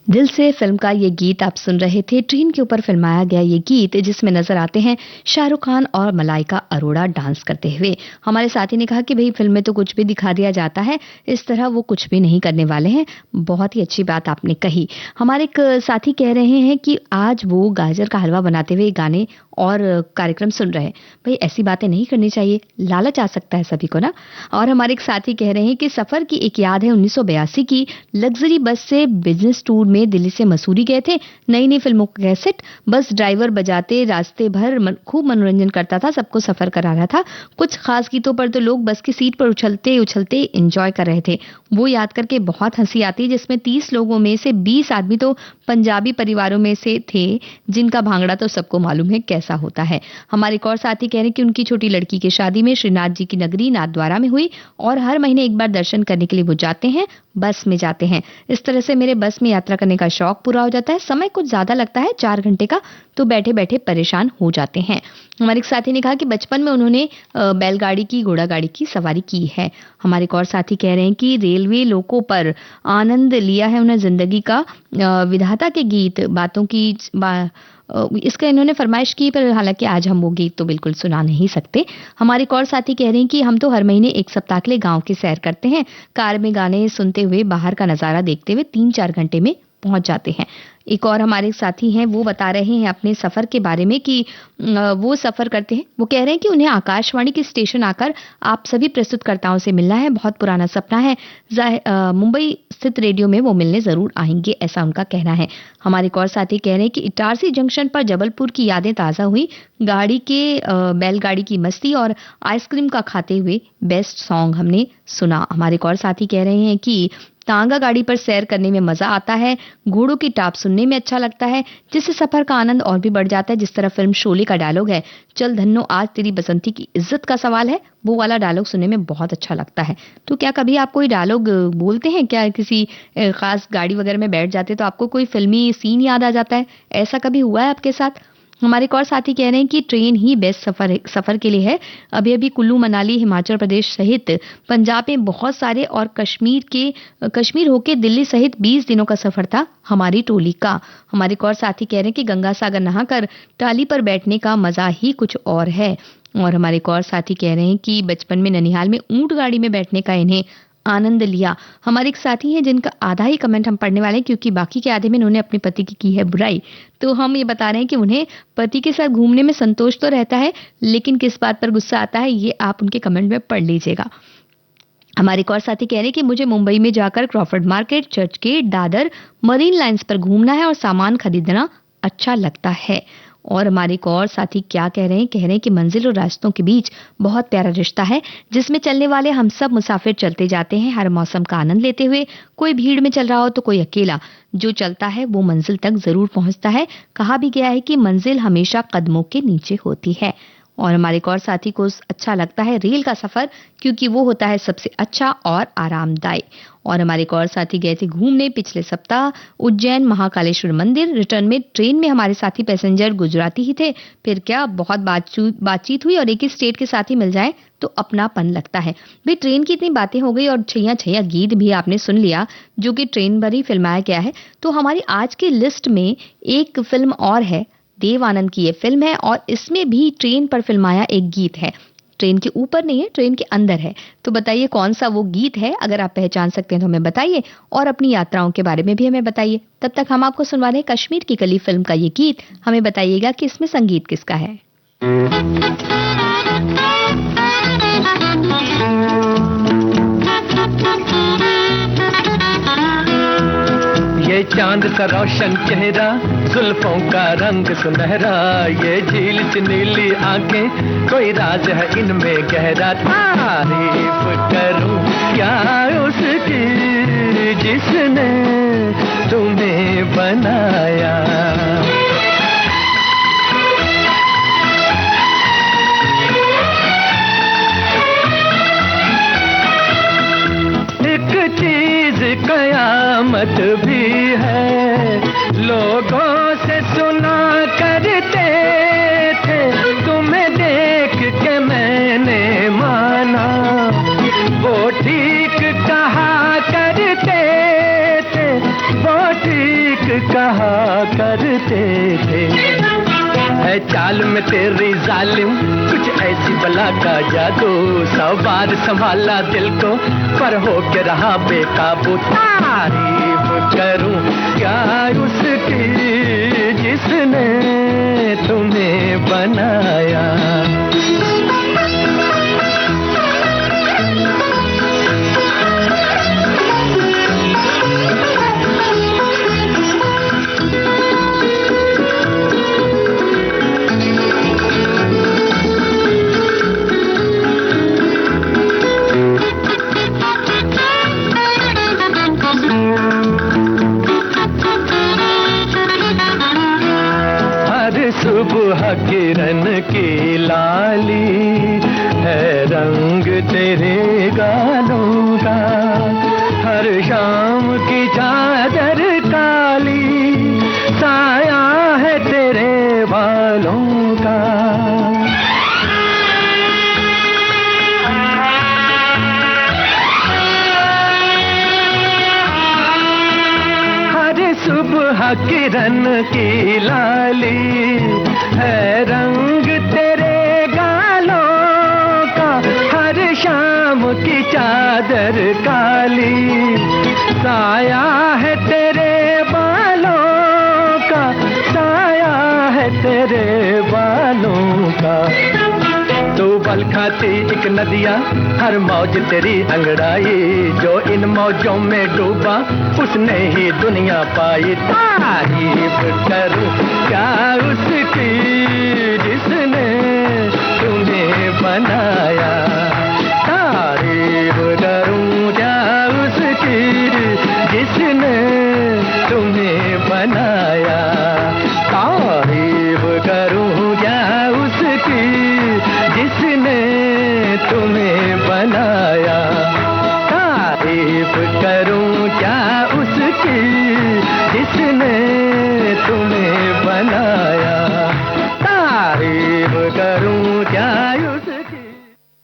दिल से फिल्म का ये गीत आप सुन रहे थे। ट्रेन के ऊपर फिल्माया गया ये गीत जिसमें नजर आते हैं शाहरुख खान और मलाइका अरोड़ा डांस करते हुए। हमारे साथी ने कहा कि भाई फिल्म में तो कुछ भी दिखा दिया जाता है, इस तरह वो कुछ भी नहीं करने वाले हैं। बहुत ही अच्छी बात आपने कही। हमारे एक साथी कह रहे हैं कि आज वो गाजर का हलवा बनाते हुए गाने और कार्यक्रम सुन रहे हैं। भाई ऐसी बातें नहीं करनी चाहिए, लालच आ सकता है सभी को ना। और हमारे एक साथी कह रहे हैं कि सफर की एक याद है 1982 की, लग्जरी बस से बिजनेस टूर में दिल्ली से मसूरी गए थे। नई नई फिल्मों का कैसेट, बस ड्राइवर बजाते रास्ते भर खूब मनोरंजन करता था, सबको सफर करा रहा था। कुछ खास गीतों पर तो लोग बस की सीट पर उछलते उछलते एंजॉय कर रहे थे। वो याद करके बहुत हंसी आती, जिसमें 30 लोगों में से 20 आदमी तो पंजाबी परिवारों में से थे, जिनका भांगड़ा तो सबको मालूम है कैसा होता है। हमारे एक और साथी कह रहे हैं कि उनकी छोटी लड़की की शादी में श्रीनाथ जी की नगरी नाथद्वारा में हुई और हर महीने एक बार दर्शन करने के लिए वो जाते हैं, बस में जाते हैं। इस तरह से मेरे बस में यात्रा करने का शौक पूरा हो जाता है। समय कुछ ज्यादा लगता है, 4 घंटे का, तो बैठे बैठे परेशान हो जाते हैं। हमारे एक साथी ने कहा कि बचपन में उन्होंने बैलगाड़ी की, घोड़ा गाड़ी की सवारी की है। हमारे एक और साथी कह रहे हैं कि रेलवे लोकों पर आनंद लिया है उन्हें जिंदगी का। विधाता के गीत बातों की इसका इन्होंने फरमाइश की, पर हालांकि आज हम वो गीत तो बिल्कुल सुना नहीं सकते। हमारे एक और साथी कह रहे हैं कि हम तो हर महीने एक सप्ताह के लिए गांव की सैर करते हैं, कार में गाने सुनते हुए बाहर का नजारा देखते हुए 3-4 घंटे में पहुंच जाते हैं। एक और हमारे साथी हैं, वो बता रहे हैं अपने सफर के बारे में कि वो सफर करते हैं। वो कह रहे हैं कि उन्हें आकाशवाणी के स्टेशन आकर आप सभी प्रस्तुतकर्ताओं से मिलना है, बहुत पुराना सपना है। मुंबई स्थित रेडियो में वो मिलने जरूर आएंगे, ऐसा उनका कहना है। हमारे एक और साथी कह रहे हैं कि इटारसी जंक्शन पर जबलपुर की यादें ताजा हुई, गाड़ी के बैलगाड़ी की मस्ती और आइसक्रीम का खाते हुए बेस्ट सॉन्ग हमने सुना। हमारे एक और साथी कह रहे हैं कि तांगा गाड़ी पर सैर करने में मजा आता है, घोड़ों की टाप सुनने में अच्छा लगता है, जिससे सफर का आनंद और भी बढ़ जाता है। जिस तरह फिल्म शोले का डायलॉग है, चल धन्नो आज तेरी बसंती की इज्जत का सवाल है, वो वाला डायलॉग सुनने में बहुत अच्छा लगता है। तो क्या कभी आप कोई डायलॉग बोलते हैं क्या? किसी खास गाड़ी वगैरह में बैठ जाते तो आपको कोई फिल्मी सीन याद आ जाता है? ऐसा कभी हुआ है आपके साथ? हमारे एक और साथी कह रहे हैं कि ट्रेन ही बेस्ट सफर के लिए है। अभी अभी कुल्लू मनाली हिमाचल प्रदेश सहित पंजाब में बहुत सारे और कश्मीर होके दिल्ली सहित 20 दिनों का सफर था हमारी टोली का। हमारे एक और साथी कह रहे हैं कि गंगा सागर नहाकर टाली पर बैठने का मजा ही कुछ और है। और हमारे एक और साथी कह रहे हैं कि बचपन में ननिहाल में ऊंट गाड़ी में बैठने का इन्हें आनंद लिया। हमारे एक साथी हैं जिनका आधा ही कमेंट हम पढ़ने वाले हैं, क्योंकि बाकी के आधे में उन्होंने अपने पति की है बुराई। तो हम ये बता रहे हैं कि उन्हें पति के साथ घूमने में संतोष तो रहता है, लेकिन किस बात पर गुस्सा आता है ये आप उनके कमेंट में पढ़ लीजिएगा। हमारे एक और साथी कह रहे हैं कि मुझे मुंबई में जाकर क्रॉफर्ड मार्केट, चर्च गेट, दादर, मरीन लाइंस पर घूमना है और सामान खरीदना अच्छा लगता है। और हमारे एक और साथी क्या कह रहे हैं कि मंजिल और रास्तों के बीच बहुत प्यारा रिश्ता है, जिसमें चलने वाले हम सब मुसाफिर चलते जाते हैं, हर मौसम का आनंद लेते हुए। कोई भीड़ में चल रहा हो तो कोई अकेला, जो चलता है वो मंजिल तक जरूर पहुंचता है। कहा भी गया है कि मंजिल हमेशा कदमों के नीचे होती है। और हमारे एक और साथी को अच्छा लगता है रेल का सफर, क्योंकि वो होता है सबसे अच्छा और आरामदायी। और हमारे एक और साथी गए थे घूमने पिछले सप्ताह उज्जैन महाकालेश्वर मंदिर। रिटर्न में ट्रेन में हमारे साथी पैसेंजर गुजराती ही थे। फिर क्या बहुत बातचीत हुई, और एक ही स्टेट के साथी मिल जाए तो अपनापन लगता है। भाई ट्रेन की इतनी बातें हो गई और छैया छैया गीत भी आपने सुन लिया, जो कि ट्रेन पर ही फिल्माया गया है। तो हमारी आज की लिस्ट में एक फिल्म और है, देव आनंद की ये फिल्म है, और इसमें भी ट्रेन पर फिल्माया एक गीत है। ट्रेन के ऊपर नहीं है, ट्रेन के अंदर है। तो बताइए कौन सा वो गीत है। अगर आप पहचान सकते हैं तो हमें बताइए, और अपनी यात्राओं के बारे में भी हमें बताइए। तब तक हम आपको सुनवा रहे हैं कश्मीर की कली फिल्म का ये गीत। हमें बताइएगा कि इसमें संगीत किसका है। चांद सा रोशन चेहरा, जुल्फों का रंग सुनहरा, ये झील च नीली आंखें, कोई राज है इनमें गहरा। तारीफ करूं क्या उसकी जिसने तुम्हें बनाया। कयामत भी है, लोगों से सुना करते थे, तुम्हें देख के मैंने माना, वो ठीक कहा करते थे, वो ठीक कहा करते थे। है चाल में तेरी जालिम कुछ ऐसी बला का जादू, 100 बार संभाला दिल को पर हो के रहा बेकाबू। तारीफ करूं क्या उसकी जिसने तुम्हें बनाया। सुबह किरण की लाली है रंग तेरे गालों का, हर शाम की चादर काली साया है तेरे बालों का। हर सुबह किरण की लाली है रंग तेरे गालों का, हर शाम की चादर काली साया है तेरे बालों का, साया है तेरे बालों का। तू बल खाती एक नदिया, हर मौज तेरी अंगड़ाई, जो इन मौजों में डूबा उसने ही दुनिया पाई। तारीफ करूं क्या उसकी जिसने तुम्हें बनाया। तारीफ करूं क्या उसकी जिसने तुम्हें बनाया। तारीफ करूं क्या उसकी जिसने तुम्हें बनाया। तारीफ करूं क्या उसकी जिसने तुम्हें बनाया। तारीफ करूं क्या उसकी।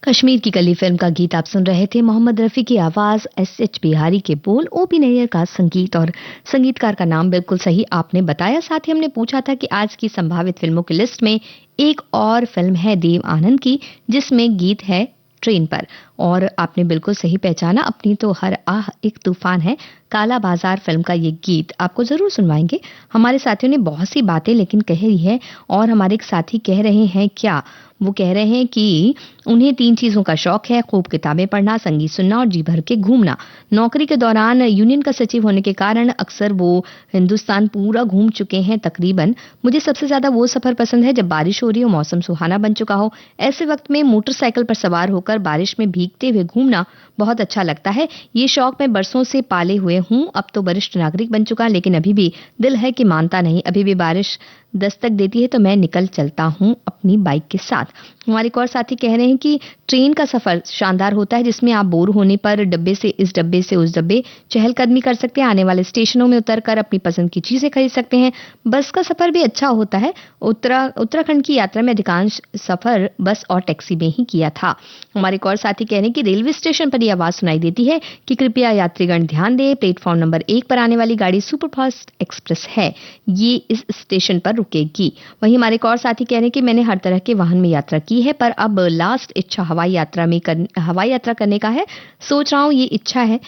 कश्मीर की कली फिल्म का गीत आप सुन रहे थे। मोहम्मद रफी की आवाज, एस.एच. बिहारी के बोल, ओ.पी. नैयर का संगीत और संगीतकार का नाम बिल्कुल सही आपने बताया। साथ ही हमने पूछा था कि आज की संभावित फिल्मों की लिस्ट में एक और फिल्म है देव आनंद की, जिसमें गीत है ट्रेन पर, और आपने बिल्कुल सही पहचाना। अपनी तो हर आह एक तूफान है, काला बाजार फिल्म का ये गीत आपको जरूर सुनवाएंगे। हमारे साथियों ने बहुत सी बातें लेकिन कही है, और हमारे एक साथी कह रहे हैं क्या, वो कह रहे हैं कि उन्हें 3 चीजों का शौक है, खूब किताबें पढ़ना, संगीत सुनना और जी भर के घूमना। नौकरी के दौरान यूनियन का सचिव होने के कारण अक्सर वो हिंदुस्तान पूरा घूम चुके हैं तकरीबन। मुझे सबसे ज्यादा वो सफर पसंद है जब बारिश हो रही हो, मौसम सुहाना बन चुका हो। ऐसे वक्त में मोटरसाइकिल पर सवार होकर बारिश में भीगते हुए घूमना बहुत अच्छा लगता है। ये शौक मैं बरसों से पाले हुए हूँ। अब तो वरिष्ठ नागरिक बन चुका, लेकिन अभी भी दिल है कि मानता नहीं। अभी भी बारिश दस्तक देती है तो मैं निकल चलता हूँ अपनी बाइक के साथ। हमारे एक और साथी कह रहे हैं कि ट्रेन का सफर शानदार होता है, जिसमें आप बोर होने पर डब्बे से इस डब्बे से उस डब्बे चहलकदमी कर सकते हैं, आने वाले स्टेशनों में उतरकर अपनी पसंद की चीजें खरीद सकते हैं। बस का सफर भी अच्छा होता है। उत्तराखंड की यात्रा में अधिकांश सफर बस और टैक्सी में ही किया था। हमारे एक और साथी कह रहे हैं कि रेलवे स्टेशन पर यह आवाज सुनाई देती है कि कृपया यात्रीगण ध्यान दें, प्लेटफॉर्म नंबर 1 पर आने वाली गाड़ी सुपरफास्ट एक्सप्रेस है, ये इस स्टेशन पर रुकेगी। वहीं हमारे एक और साथी कह रहे हैं कि मैंने हर तरह के वाहन में यात्रा की है, पर अब लास्ट इच्छा हवाई यात्रा करने का है। सोच रहा हूँ ये इच्छा है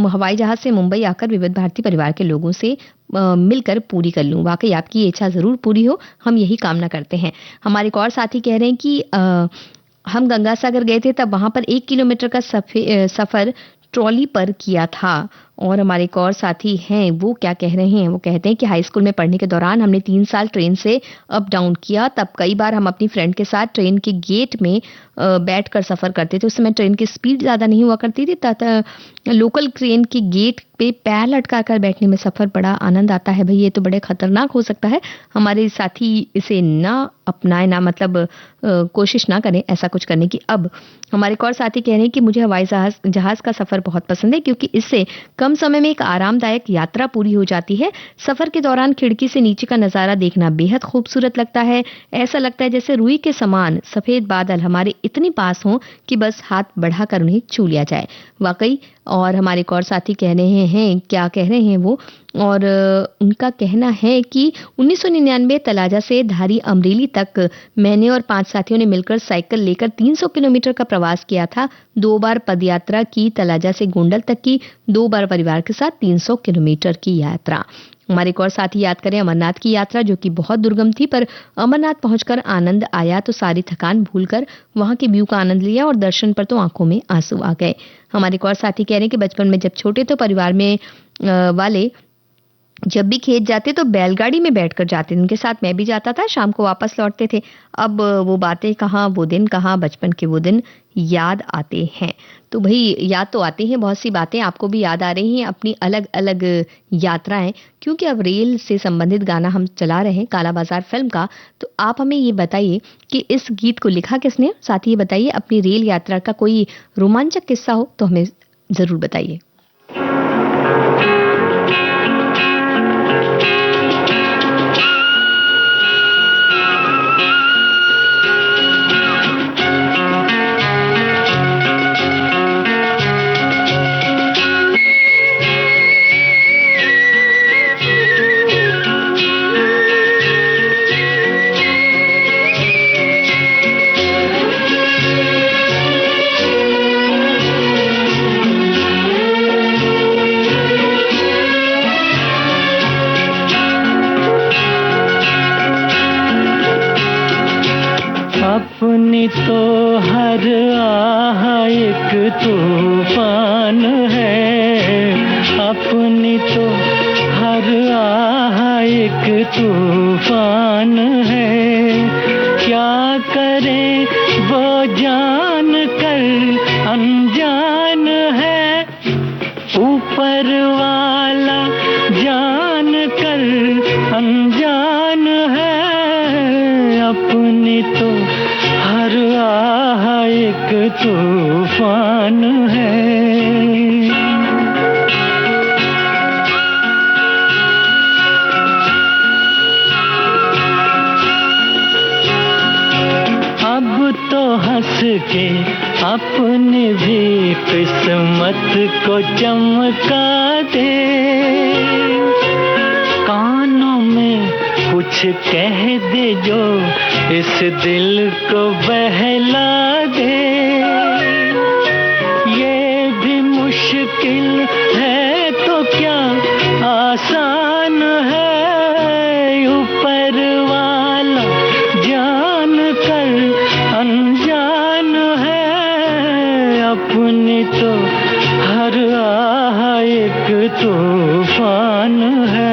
हवाई जहाज से मुंबई आकर विविध भारती परिवार के लोगों से मिलकर पूरी कर लूं। वाकई आपकी ये इच्छा जरूर पूरी हो, हम यही कामना करते हैं। हमारे एक और साथी कह रहे हैं कि हम गंगा सागर गए थे, तब वहां पर 1 किलोमीटर का सफर ट्रॉली पर किया था और हमारे एक और साथी हैं, वो क्या कह रहे हैं? वो कहते हैं कि हाई स्कूल में पढ़ने के दौरान हमने 3 साल ट्रेन से अप डाउन किया। तब कई बार हम अपनी फ्रेंड के साथ ट्रेन के गेट में बैठकर सफ़र करते थे। उस समय ट्रेन की स्पीड ज़्यादा नहीं हुआ करती थी तथा लोकल ट्रेन के गेट पे पैर लटका कर बैठने में सफ़र बड़ा आनंद आता है। भाई ये तो बड़े खतरनाक हो सकता है। हमारे साथी इसे ना अपनाएं, ना मतलब कोशिश ना करें ऐसा कुछ करने की। अब हमारे एक और साथी कह रहे हैं कि मुझे हवाई जहाज का सफ़र बहुत पसंद है क्योंकि इससे कम समय में एक आरामदायक यात्रा पूरी हो जाती है। सफ़र के दौरान खिड़की से नीचे का नज़ारा देखना बेहद खूबसूरत लगता है। ऐसा लगता है जैसे रुई के समान सफ़ेद बादल हमारे इतनी पास हों कि बस हाथ बढ़ाकर उन्हें छू लिया जाए। वाकई। और हमारे एक और साथी कह रहे हैं, क्या कह रहे हैं वो, और उनका कहना है कि 1999 तलाजा से धारी अमरेली तक मैंने और 5 साथियों ने मिलकर साइकिल लेकर 300 किलोमीटर का प्रवास किया था। 2 बार पदयात्रा की, तलाजा से गोंडल तक की, 2 बार परिवार के साथ 300 किलोमीटर की यात्रा। हमारे एक और साथी याद करें अमरनाथ की यात्रा, जो कि बहुत दुर्गम थी, पर अमरनाथ पहुंचकर आनंद आया तो सारी थकान भूलकर वहां के व्यू का आनंद लिया और दर्शन पर तो आंखों में आंसू आ गए। हमारे एक और साथी कह रहे हैं कि बचपन में जब छोटे तो परिवार में वाले जब भी खेत जाते तो बैलगाड़ी में बैठकर जाते थे। उनके साथ मैं भी जाता था, शाम को वापस लौटते थे। अब वो बातें कहाँ, वो दिन कहाँ, बचपन के वो दिन याद आते हैं। तो भाई याद तो आते हैं, बहुत सी बातें आपको भी याद आ रही हैं, अपनी अलग अलग यात्राएं। क्योंकि अब रेल से संबंधित गाना हम चला रहे हैं, काला बाजार फिल्म का। तो आप हमें ये बताइए कि इस गीत को लिखा किसने? साथ ही ये बताइए अपनी रेल यात्रा का कोई रोमांचक किस्सा हो तो हमें जरूर बताइए। अपनी तो हर आह एक तूफान है, अपनी तो हर आह एक तूफान है। क्या करे वो जान कर अनजान है, ऊपर वाला जान कर अनजान है। अपनी तो हर आह एक तूफान है। अब तो हंस के अपनी भी किस्मत को चमका दे, कानों में कुछ कह दे जो इस दिल को बहला दे। ये भी मुश्किल है तो क्या आसान है, ऊपर वाला जान कर अनजान है। अपनी तो हर आह एक तूफान है।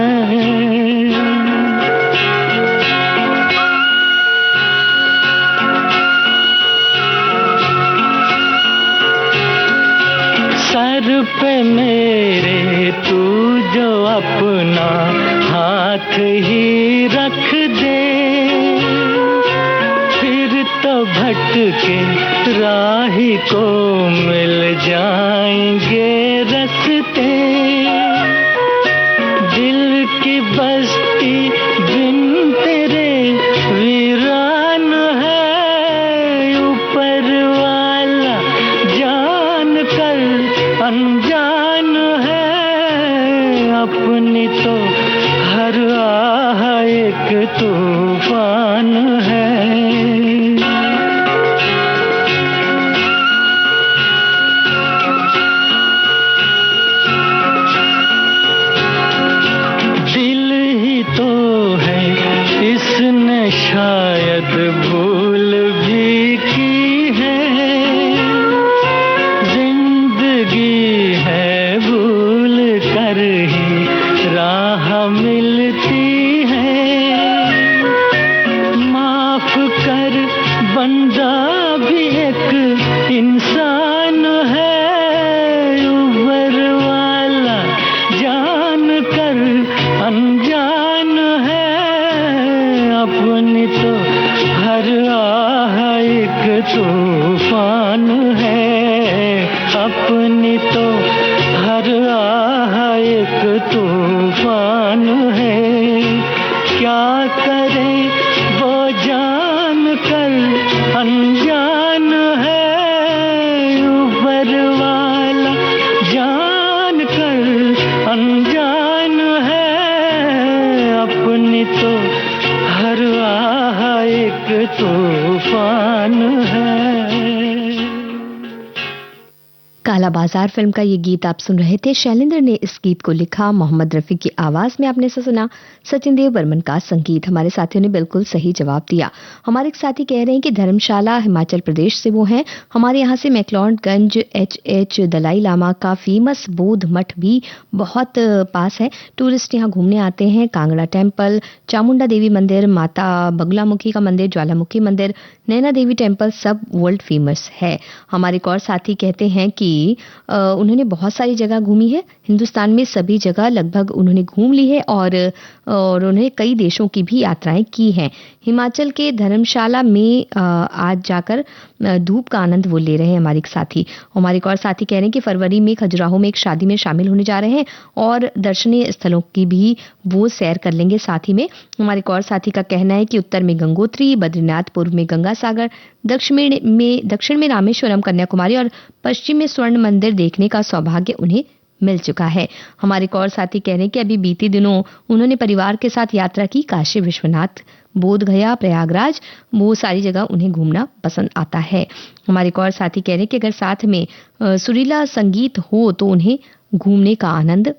सर पे मेरे तू जो अपना हाथ ही रख दे, फिर तो भटके राही को मिल जाएंगे रास्ते। दिल की बस्ती बिन तेरे वीरान है, ऊपर वाला जान कर अनजान है। अपनी तो हर आह एक तूफान है। अपनी तो हर आह एक तूफान है, क्या करे वो जान कर अनजान है, ऊपर वाला जान कर अनजान है, अपनी तो हर आह एक तूफान है। काला बाजार फिल्म का ये गीत आप सुन रहे थे। शैलेंद्र ने इस गीत को लिखा, मोहम्मद रफी की आवाज में आपने सुना सचिन देव बर्मन का संगीत। हमारे साथियों ने बिल्कुल सही जवाब दिया। हमारे एक साथी कह रहे हैं कि धर्मशाला हिमाचल प्रदेश से वो हैं। हमारे यहाँ से मैक्लोडगंज एच दलाई लामा का फेमस बौद्ध मठ भी बहुत पास है। टूरिस्ट यहाँ घूमने आते हैं। कांगड़ा टेम्पल, चामुंडा देवी मंदिर, माता बगलामुखी का मंदिर, ज्वालामुखी मंदिर, नैना देवी टेम्पल सब वर्ल्ड फेमस है। हमारे एक और साथी कहते हैं कि उन्होंने बहुत सारी जगह घूमी है। हिंदुस्तान में सभी जगह लगभग उन्होंने घूम ली है और उन्होंने कई देशों की भी यात्राएं की हैं। हिमाचल के धर्मशाला में आज जाकर धूप का आनंद वो ले रहे हैं हमारे एक साथी। हमारे एक और साथी कह रहे हैं कि फरवरी में खजुराहो में एक शादी में शामिल होने जा रहे हैं और दर्शनीय स्थलों की भी वो सैर कर लेंगे साथ ही में। हमारे एक और साथी का कहना है कि उत्तर में गंगोत्री, बद्रीनाथ, पूर्व में गंगा सागर, दक्षिण में रामेश्वरम, कन्याकुमारी और पश्चिम में स्वर्ण मंदिर देखने का सौभाग्य उन्हें मिल चुका है। हमारे एक और साथी कह रहे हैं कि अभी बीते दिनों उन्होंने परिवार के साथ यात्रा की, काशी विश्वनाथ, बोध गया, प्रयागराज, वो सारी जगह उन्हें घूमना पसंद आता है। हमारे एक और साथी कह रहे हैं कि अगर साथ में सुरीला संगीत हो तो उन्हें घूमने का आनंद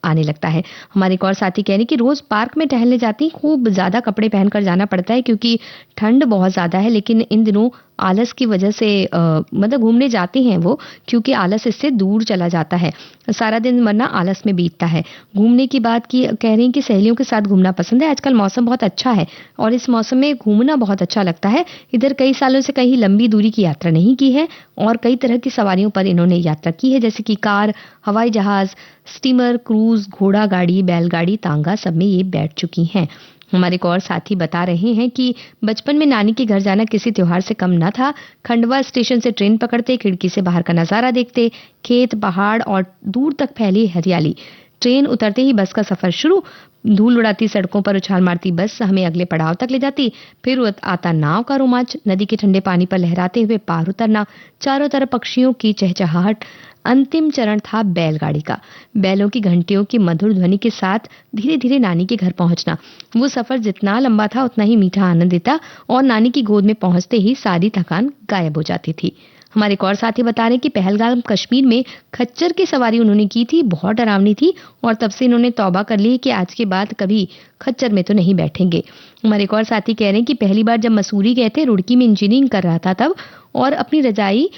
आने लगता है। हमारे एक और साथी कह रहे हैं कि रोज पार्क में टहलने जाती हैं, खूब ज्यादा कपड़े पहनकर जाना पड़ता है क्योंकि ठंड बहुत ज्यादा है, लेकिन इन दिनों आलस की वजह से मतलब घूमने जाती हैं वो, क्योंकि आलस इससे दूर चला जाता है। सारा दिन वरना आलस में बीतता है। घूमने की बात की कह रही हैं कि सहेलियों के साथ घूमना पसंद है। आजकल मौसम बहुत अच्छा है और इस मौसम में घूमना बहुत अच्छा लगता है। इधर कई सालों से कहीं लंबी दूरी की यात्रा नहीं की है और कई तरह की सवारियों पर इन्होंने यात्रा की है, जैसे कि कार, हवाई जहाज, स्टीमर, क्रूज, घोड़ा गाड़ी, बैलगाड़ी, तांगा, सब में ये बैठ चुकी हैं। हमारे एक और साथी बता रहे हैं कि बचपन में नानी के घर जाना किसी त्योहार से कम न था। खंडवा स्टेशन से ट्रेन पकड़ते, खिड़की से बाहर का नजारा देखते, खेत, पहाड़ और दूर तक फैली हरियाली। ट्रेन उतरते ही बस का सफर शुरू। धूल उड़ाती सड़कों पर उछाल मारती बस हमें अगले पड़ाव तक ले जाती। फिर आता नाव का रोमांच, नदी के ठंडे पानी पर लहराते हुए पार उतरना, चारों तरफ पक्षियों की चहचहाहट। अंतिम चरण था बैलगाड़ी का। बैलों की घंटियों की मधुर ध्वनि के साथ धीरे धीरे नानी के घर पहुंचना। वो सफर जितना लंबा था उतना ही मीठा आनंद देता और नानी की गोद में पहुंचते ही सारी थकान गायब हो जाती थी। हमारे एक और साथी बता रहे हैं कि पहलगाम कश्मीर में खच्चर की सवारी उन्होंने की थी, बहुत डरावनी थी और तब से इन्होंने तौबा कर ली कि आज के बाद कभी खच्चर में तो नहीं बैठेंगे। हमारे एक और साथी कह रहे हैं कि पहली बार जब मसूरी गए थे, रुड़की में इंजीनियरिंग कर रहा था तब, और अपनी रजाई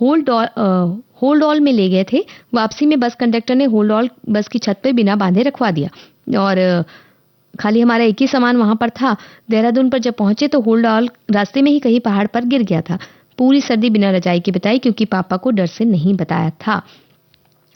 होल्ड ऑल में ले गए थे। वापसी में बस कंडक्टर ने होल्ड ऑल बस की छत पे बिना बांधे रखवा दिया और खाली हमारा एक ही सामान वहां पर था। देहरादून पर जब पहुंचे तो होल्ड ऑल रास्ते में ही कहीं पहाड़ पर गिर गया था। पूरी सर्दी बिना रजाई के बिताई क्योंकि पापा को डर से नहीं बताया था।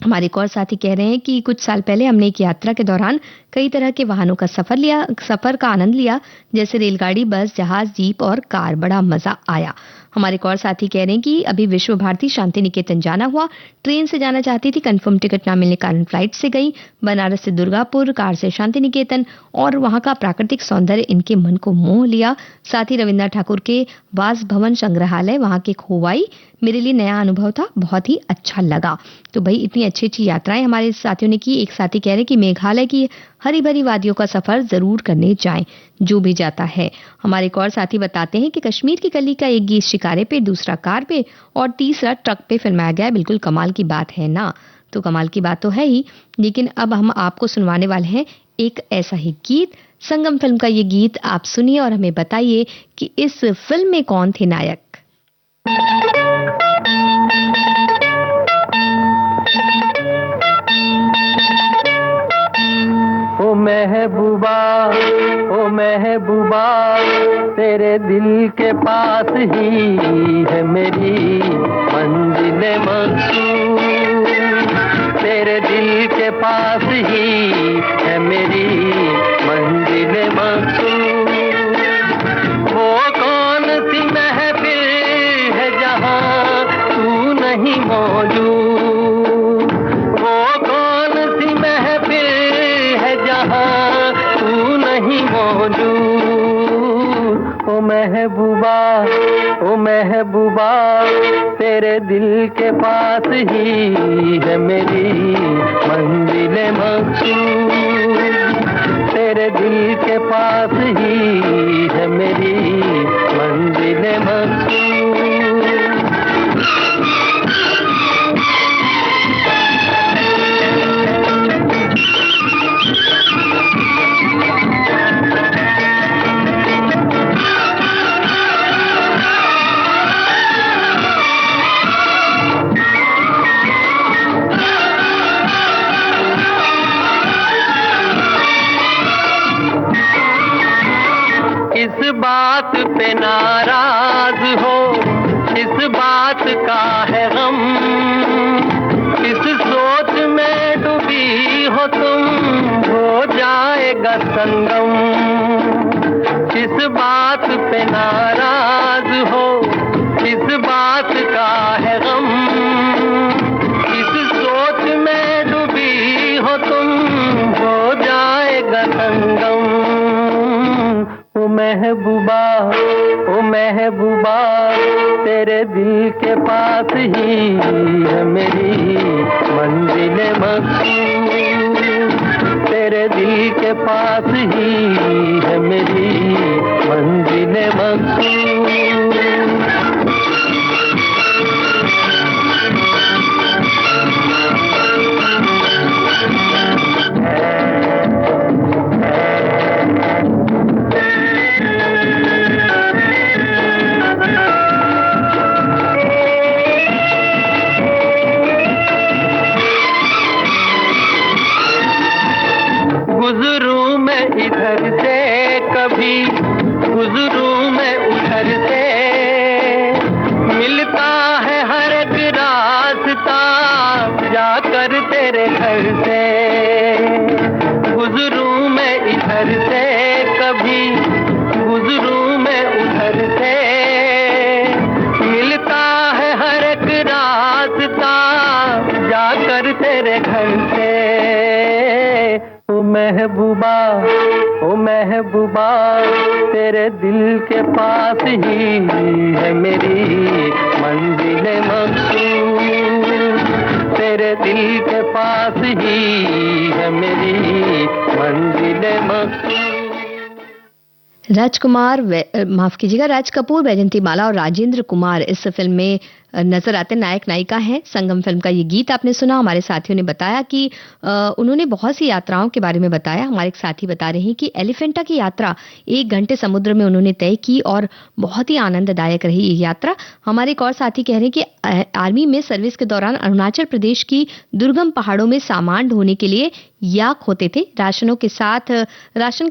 हमारे एक और साथी कह रहे हैं कि कुछ साल पहले हमने एक यात्रा के दौरान कई तरह के वाहनों का सफर का आनंद लिया, जैसे रेलगाड़ी, बस, जहाज, जीप और कार। बड़ा मजा आया। हमारे एक और साथी कह रहे हैं कि अभी विश्व भारती शांति निकेतन जाना हुआ। ट्रेन से जाना चाहती थी, कंफर्म टिकट ना मिलने कारण फ्लाइट से गई। बनारस से दुर्गापुर, कार से शांति निकेतन और वहां का प्राकृतिक सौंदर्य इनके मन को मोह लिया। साथ ही रविन्द्रनाथ ठाकुर के वास भवन संग्रहालय, वहां के खोवाई मेरे लिए नया अनुभव था, बहुत ही अच्छा लगा। तो भाई इतनी अच्छी अच्छी यात्राएं हमारे साथियों ने की। एक साथी कह रहे हैं कि मेघालय की हरी भरी वादियों का सफर जरूर करने जाएं, जो भी जाता है। हमारे एक और साथी बताते हैं कि कश्मीर की कली का एक गीत शिकारे पे, दूसरा कार पे और तीसरा ट्रक पे फिल्माया गया है। बिल्कुल कमाल की बात है ना? तो कमाल की बात तो है ही, लेकिन अब हम आपको सुनवाने वाले हैं एक ऐसा ही गीत। संगम फिल्म का ये गीत आप सुनिए और हमें बताइए कि इस फिल्म में कौन थे नायक। ओ महबूबा तेरे दिल के पास ही है मेरी मंजिल मकसूद, तेरे दिल के पास ही है मेरी मंजिल मकसूद। वो कौन सी महफिल है जहाँ तू नहीं नहीं मौजूद। वो कौन सी महफिल है जहाँ तू नहीं मौजूद। ओ महबूबा, ओ महबूबा, तेरे दिल के पास ही है मेरी मंजिल मकसूद। तेरे दिल के पास ही है मेरी मंजिल मकसूद। इस बात पे नाराज हो, इस बात का है गम, इस सोच में डूबी हो तुम, हो जाएगा संगम। इस बात पे नाराज हो, इस बात का है गम, इस सोच में डूबी हो तुम, हो जाएगा संगम। ओ महबूबा, ओ महबूबा, तेरे दिल के पास ही है मेरी मंजिल मकसूद। तेरे दिल के पास ही है मेरी मंजिल मकसूद। गुजरूं मैं इधर से कभी, गुजरूं मैं उधर से, मिलता है हर एक रास्ता जाकर तेरे घर से। गुजरूं मैं इधर से कभी, गुजरूं मैं उधर से, मिलता है हर एक रास्ता जाकर तेरे घर से। ओ महबूबा, ओ महबूबा, तेरे दिल के पास ही है मेरी मंजिल मकसूद। तेरे दिल के पास ही है मेरी मंजिल मकसूद। राजकुमार माफ कीजिएगा, राज कपूर, वैजंती माला और राजेंद्र कुमार इस फिल्म में नजर आते नायक नायिका हैं। संगम फिल्म का ये गीत आपने सुना। हमारे साथियों ने बताया कि उन्होंने बहुत सी यात्राओं के बारे में बताया। हमारे एक साथी बता रहे हैं कि एलिफेंटा की यात्रा 1 घंटे समुद्र में उन्होंने तय की और बहुत ही आनंददायक रही ये यात्रा। हमारे एक और साथी कह रहे हैं कि आर्मी में सर्विस के दौरान अरुणाचल प्रदेश की दुर्गम पहाड़ों में सामान ढोने के लिए याक होते थे। राशन के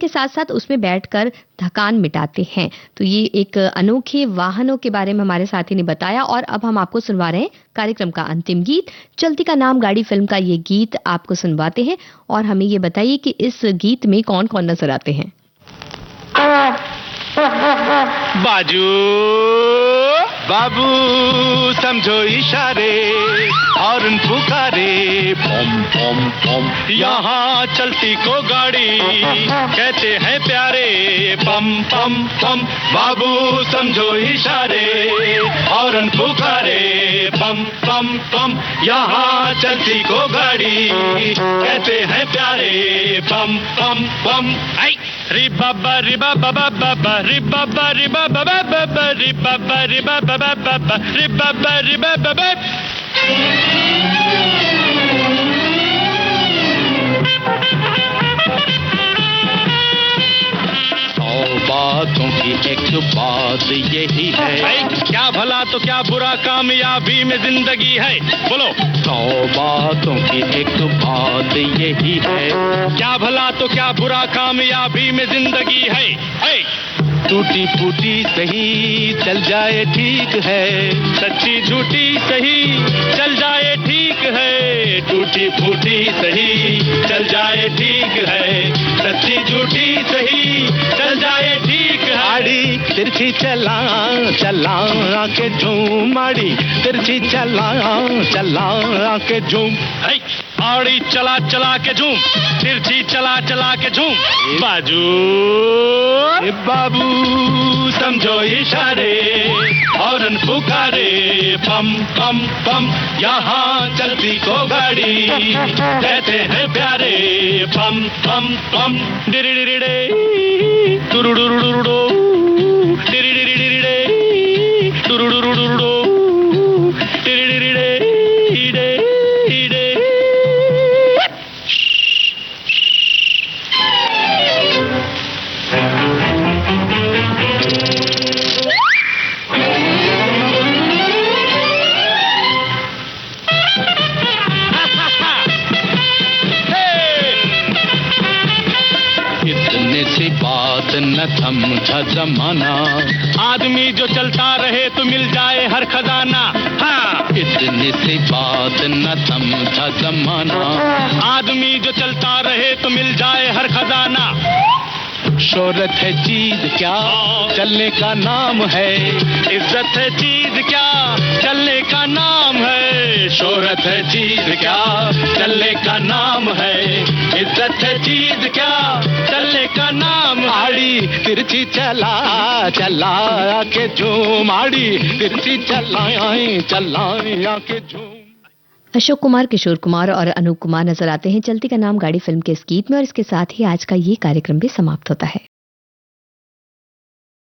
साथ साथ उसमें बैठकर थकान मिटाते हैं। तो ये एक अनोखे वाहनों के बारे में हमारे साथी ने बताया। और अब हम आपको सुनवा रहे हैं कार्यक्रम का अंतिम गीत। चलती का नाम गाड़ी फिल्म का ये गीत आपको सुनवाते हैं और हमें ये बताइए कि इस गीत में कौन कौन नजर आते हैं। बाजू बाबू समझो इशारे और पुकारे, पम पम पम, यहाँ चलती को गाड़ी कहते हैं प्यारे, पम पम पम, बाबू समझो इशारे और पुकारे, पम पम पम, यहाँ चलती को गाड़ी कहते हैं प्यारे, पम पम पम। आई रि बाबा रि बाबा बाबा रि बाबा रि बाबा बाबा रि बाबा रि बाबा बाबा रि बाबा रि बाबा। बातों की एक बात यही है, क्या भला तो क्या बुरा कामयाबी में जिंदगी है, बोलो। 100 बातों की एक बात यही है, क्या भला तो क्या बुरा कामयाबी में जिंदगी है। टूटी फूटी सही चल जाए ठीक है, सच्ची झूठी सही चल जाए ठीक है, टूटी फूटी सही चल जाए ठीक है, सच्ची झूठी सही चल जाए ठीक है। गाड़ी तिरछी चला चला के झूम आड़ी तिरछी चला चला के झूम आड़ी चला चला के झूम तिरछी चला चला के झूम बाजू बाबू समझो इशारे हॉर्न पुकारे पम पम पम यहाँ चलती को गाड़ी कहते हैं प्यारे पम पम पम डिरिडिरिडे टुरुडुरुडुरुडो डिरिडिरिडिरिडे टुरुडुरुडुरुडो डिरिडिरिडे इडे इडे सी बात न समझा जमाना आदमी जो चलता रहे तो मिल जाए हर खजाना हाँ इतनी सी बात न समझा जमाना आदमी जो चलता रहे तो मिल जाए हर खजाना शोहरत है चीज क्या चलने का नाम है इज्जत है चीज क्या चलने का नाम है शोहरत है चीज क्या चलने का नाम है इज्जत है चीज क्या चलने का नाम आड़ी तिरछी चला चला के झूम आड़ी तिरछी चलाए चलाए के झूम। अशोक कुमार, किशोर कुमार और अनूप कुमार नजर आते हैं चलती का नाम गाड़ी फिल्म के इस गीत में और इसके साथ ही आज का ये कार्यक्रम भी समाप्त होता है।